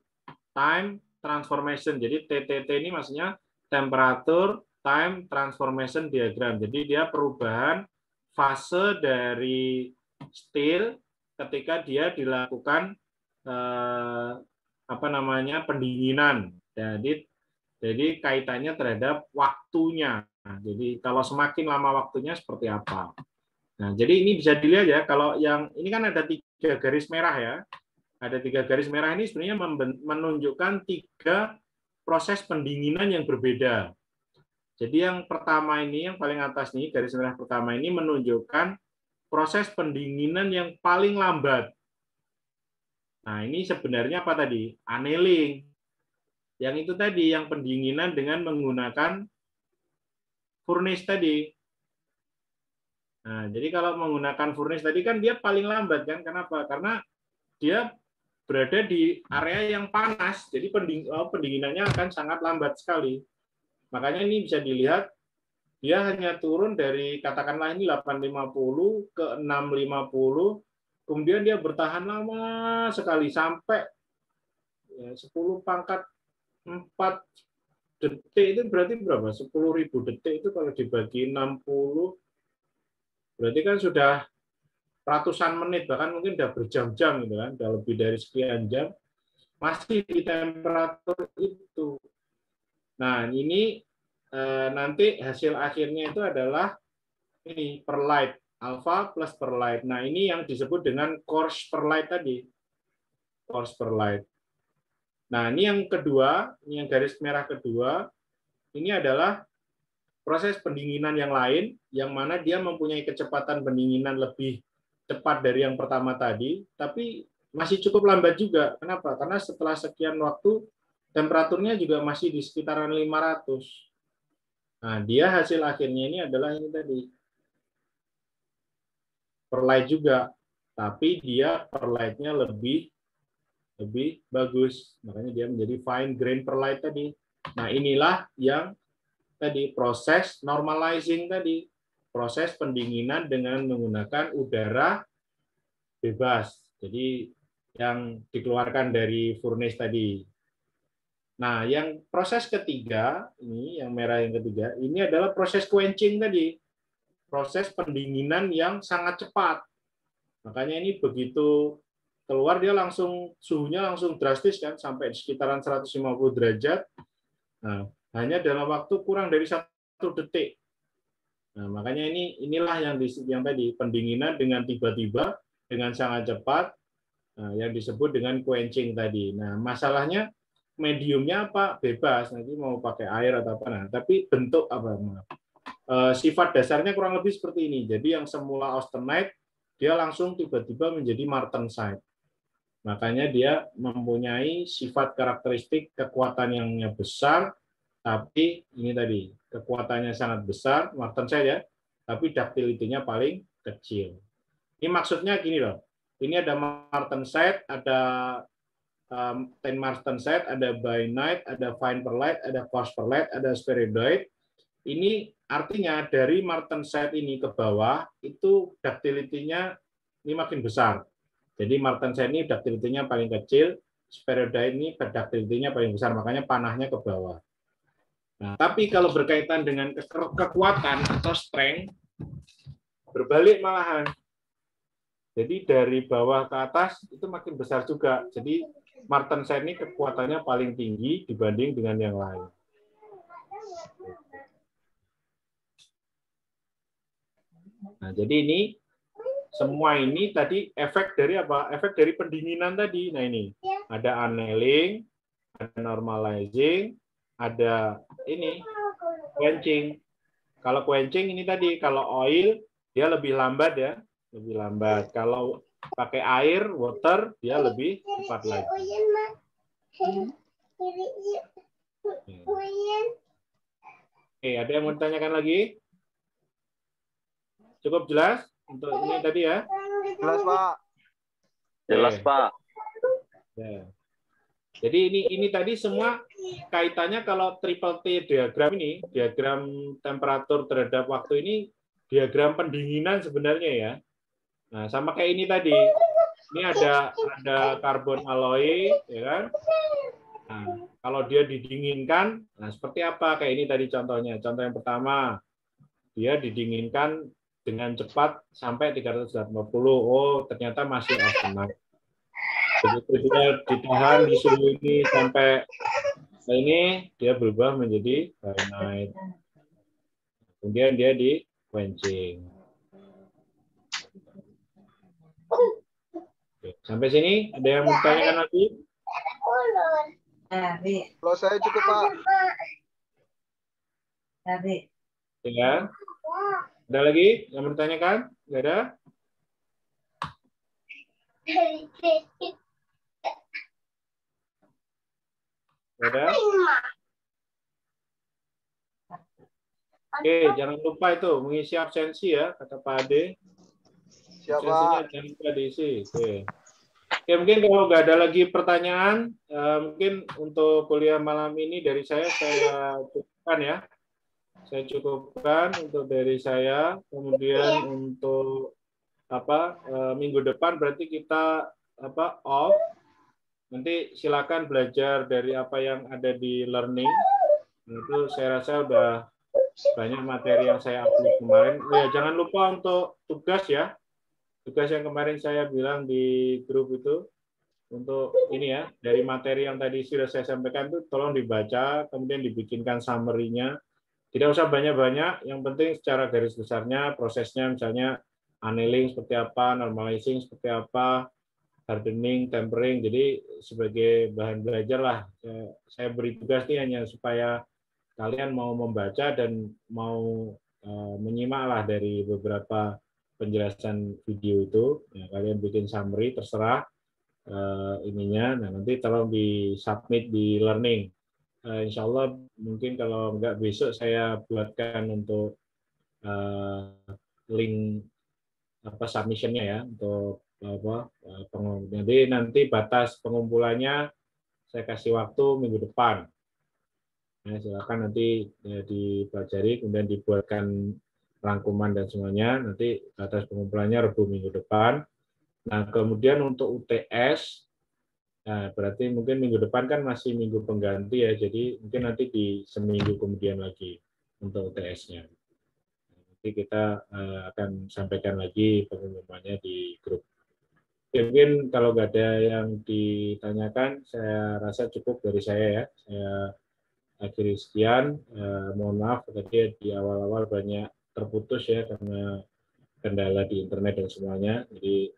time transformation. Jadi TTT ini maksudnya temperature time transformation diagram. Jadi dia perubahan fase dari steel ketika dia dilakukan pendinginan. Jadi kaitannya terhadap waktunya. Nah, jadi kalau semakin lama waktunya seperti apa. Nah, jadi ini bisa dilihat ya, kalau yang ini kan ada 3 garis merah ya. Ada 3 garis merah ini sebenarnya menunjukkan 3 proses pendinginan yang berbeda. Jadi yang pertama ini, yang paling atas nih, garis merah pertama ini menunjukkan proses pendinginan yang paling lambat. Nah, ini sebenarnya apa tadi? Annealing. Yang itu tadi, yang pendinginan dengan menggunakan furnace tadi. Nah, jadi kalau menggunakan furnace tadi kan dia paling lambat kan? Kenapa? Karena dia berada di area yang panas, jadi pendinginannya akan sangat lambat sekali. Makanya ini bisa dilihat, dia hanya turun dari katakanlah ini 850 ke 650, kemudian dia bertahan lama sekali sampai 10 pangkat 4 detik itu berarti berapa? 10.000 detik itu kalau dibagi 60, berarti kan sudah ratusan menit, bahkan mungkin udah berjam-jam gitu kan, udah lebih dari sekian jam, masih di temperatur itu. Nah, ini nanti hasil akhirnya itu adalah ini perlite, alpha plus perlite. Nah, ini yang disebut dengan coarse perlite tadi. Coarse perlite. Nah, ini yang kedua, ini yang garis merah kedua, ini adalah proses pendinginan yang lain, yang mana dia mempunyai kecepatan pendinginan lebih cepat dari yang pertama tadi, tapi masih cukup lambat juga. Kenapa? Karena setelah sekian waktu, temperaturnya juga masih di sekitaran 500. Nah, dia hasil akhirnya ini adalah ini tadi. Perlite juga, tapi dia perlite-nya lebih bagus. Makanya dia menjadi fine grain perlite tadi. Nah, inilah yang tadi proses normalizing tadi, proses pendinginan dengan menggunakan udara bebas. Jadi yang dikeluarkan dari furnace tadi. Nah, yang proses ketiga, ini yang merah yang ketiga, ini adalah proses quenching tadi. Proses pendinginan yang sangat cepat. Makanya ini begitu keluar dia langsung suhunya langsung drastis kan sampai di sekitaran 150 derajat. Nah, hanya dalam waktu kurang dari 1 detik. Nah, makanya inilah yang tadi pendinginan dengan tiba-tiba dengan sangat cepat, yang disebut dengan quenching tadi. Nah, masalahnya mediumnya apa? Bebas, nanti mau pakai air atau apa. Nah, tapi bentuk apa? Sifat dasarnya kurang lebih seperti ini. Jadi yang semula austenite dia langsung tiba-tiba menjadi martensite. Makanya dia mempunyai sifat karakteristik kekuatan yang besar, tapi ini tadi kekuatannya sangat besar, martenset ya, tapi ductility-nya paling kecil. Ini maksudnya gini loh, ini ada martenset, ada ten martenset, ada bainite, ada fine perlite, ada coarse perlite, ada spheroidite. Ini artinya dari martenset ini ke bawah itu ductility-nya ini makin besar. Jadi martenset ini ductility-nya paling kecil, spheroidite ini ductility-nya paling besar, makanya panahnya ke bawah. Nah, tapi kalau berkaitan dengan kekuatan atau strength, berbalik malahan. Jadi dari bawah ke atas itu makin besar juga. Jadi martenset ini kekuatannya paling tinggi dibanding dengan yang lain. Nah, jadi ini semua ini tadi efek dari apa? Efek dari pendinginan tadi. Nah, ini ada annealing, ada normalizing, ada ini quenching. Kalau quenching ini tadi, kalau oil dia lebih lambat ya, lebih lambat. Kalau pakai air, water, dia lebih cepat lagi. Oke, ada yang mau ditanyakan lagi? Cukup jelas untuk ini tadi ya? Jelas, Pak. Jelas, Pak. Ya. Jadi ini tadi semua kaitannya kalau triple T diagram ini, diagram temperatur terhadap waktu ini, diagram pendinginan sebenarnya ya. Nah, sama kayak ini tadi. Ini ada karbon alloy, ya kan? Nah, kalau dia didinginkan, nah seperti apa? Kayak ini tadi contohnya. Contoh yang pertama, dia didinginkan dengan cepat sampai 380. Oh, ternyata masih austenite. Begitu dia ditahan di suhu ini sampai ini, dia berubah menjadi bainite. Kemudian dia di quenching. Sampai sini ada yang mau tanyakan lagi? Kalau saya cukup, Pak. Ya. Ada lagi yang mau ditanyakan? Nggak ada? Nggak ada? Oke, jangan lupa itu mengisi absensi ya, kata Pak Ade. Siap, Absensinya Pak. jangan lupa diisi. Oke, mungkin kalau nggak ada lagi pertanyaan, mungkin untuk kuliah malam ini dari saya cukupkan ya. Saya cukupkan untuk dari saya. Kemudian untuk minggu depan berarti kita off. Nanti silakan belajar dari apa yang ada di learning. Itu saya rasa udah banyak materi yang saya upload kemarin. Oh ya, jangan lupa untuk tugas ya. Tugas yang kemarin saya bilang di grup itu, untuk ini ya, dari materi yang tadi sudah saya sampaikan itu tolong dibaca, kemudian dibikinkan summary-nya. Tidak usah banyak-banyak, yang penting secara garis besarnya, prosesnya misalnya annealing seperti apa, normalizing seperti apa, hardening, tempering. Jadi sebagai bahan belajar lah, saya beri tugas ini hanya supaya kalian mau membaca dan mau menyimak lah dari beberapa penjelasan video itu. Ya, kalian bikin summary, terserah ininya. Nah, nanti tolong di submit di learning. Insya Allah mungkin kalau enggak besok saya buatkan untuk link submission-nya ya untuk jadi nanti batas pengumpulannya saya kasih waktu minggu depan. Nah, silakan nanti dipelajari kemudian dibuatkan rangkuman dan semuanya. Nanti batas pengumpulannya Rabu minggu depan. Nah, kemudian untuk UTS, nah berarti mungkin minggu depan kan masih minggu pengganti ya, jadi mungkin nanti di seminggu kemudian lagi untuk UTS-nya. Nanti kita akan sampaikan lagi pengumumannya di grup. Mungkin kalau nggak ada yang ditanyakan, saya rasa cukup dari saya ya. Saya akhiri sekian. Mohon maaf tadi di awal-awal banyak terputus ya karena kendala di internet dan semuanya. Jadi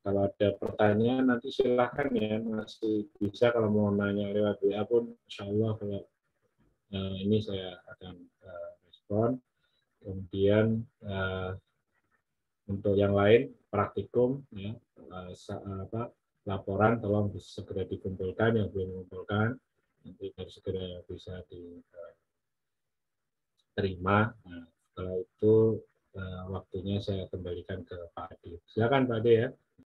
kalau ada pertanyaan nanti silahkan ya, masih bisa kalau mau nanya lewat WA pun insya Allah kalau ini saya akan respon. Kemudian untuk yang lain praktikum ya laporan tolong segera dikumpulkan, yang belum mengumpulkan nanti harus segera bisa diterima. Nah, setelah itu waktunya saya kembalikan ke Pak Ade. Silakan Pak Ade ya.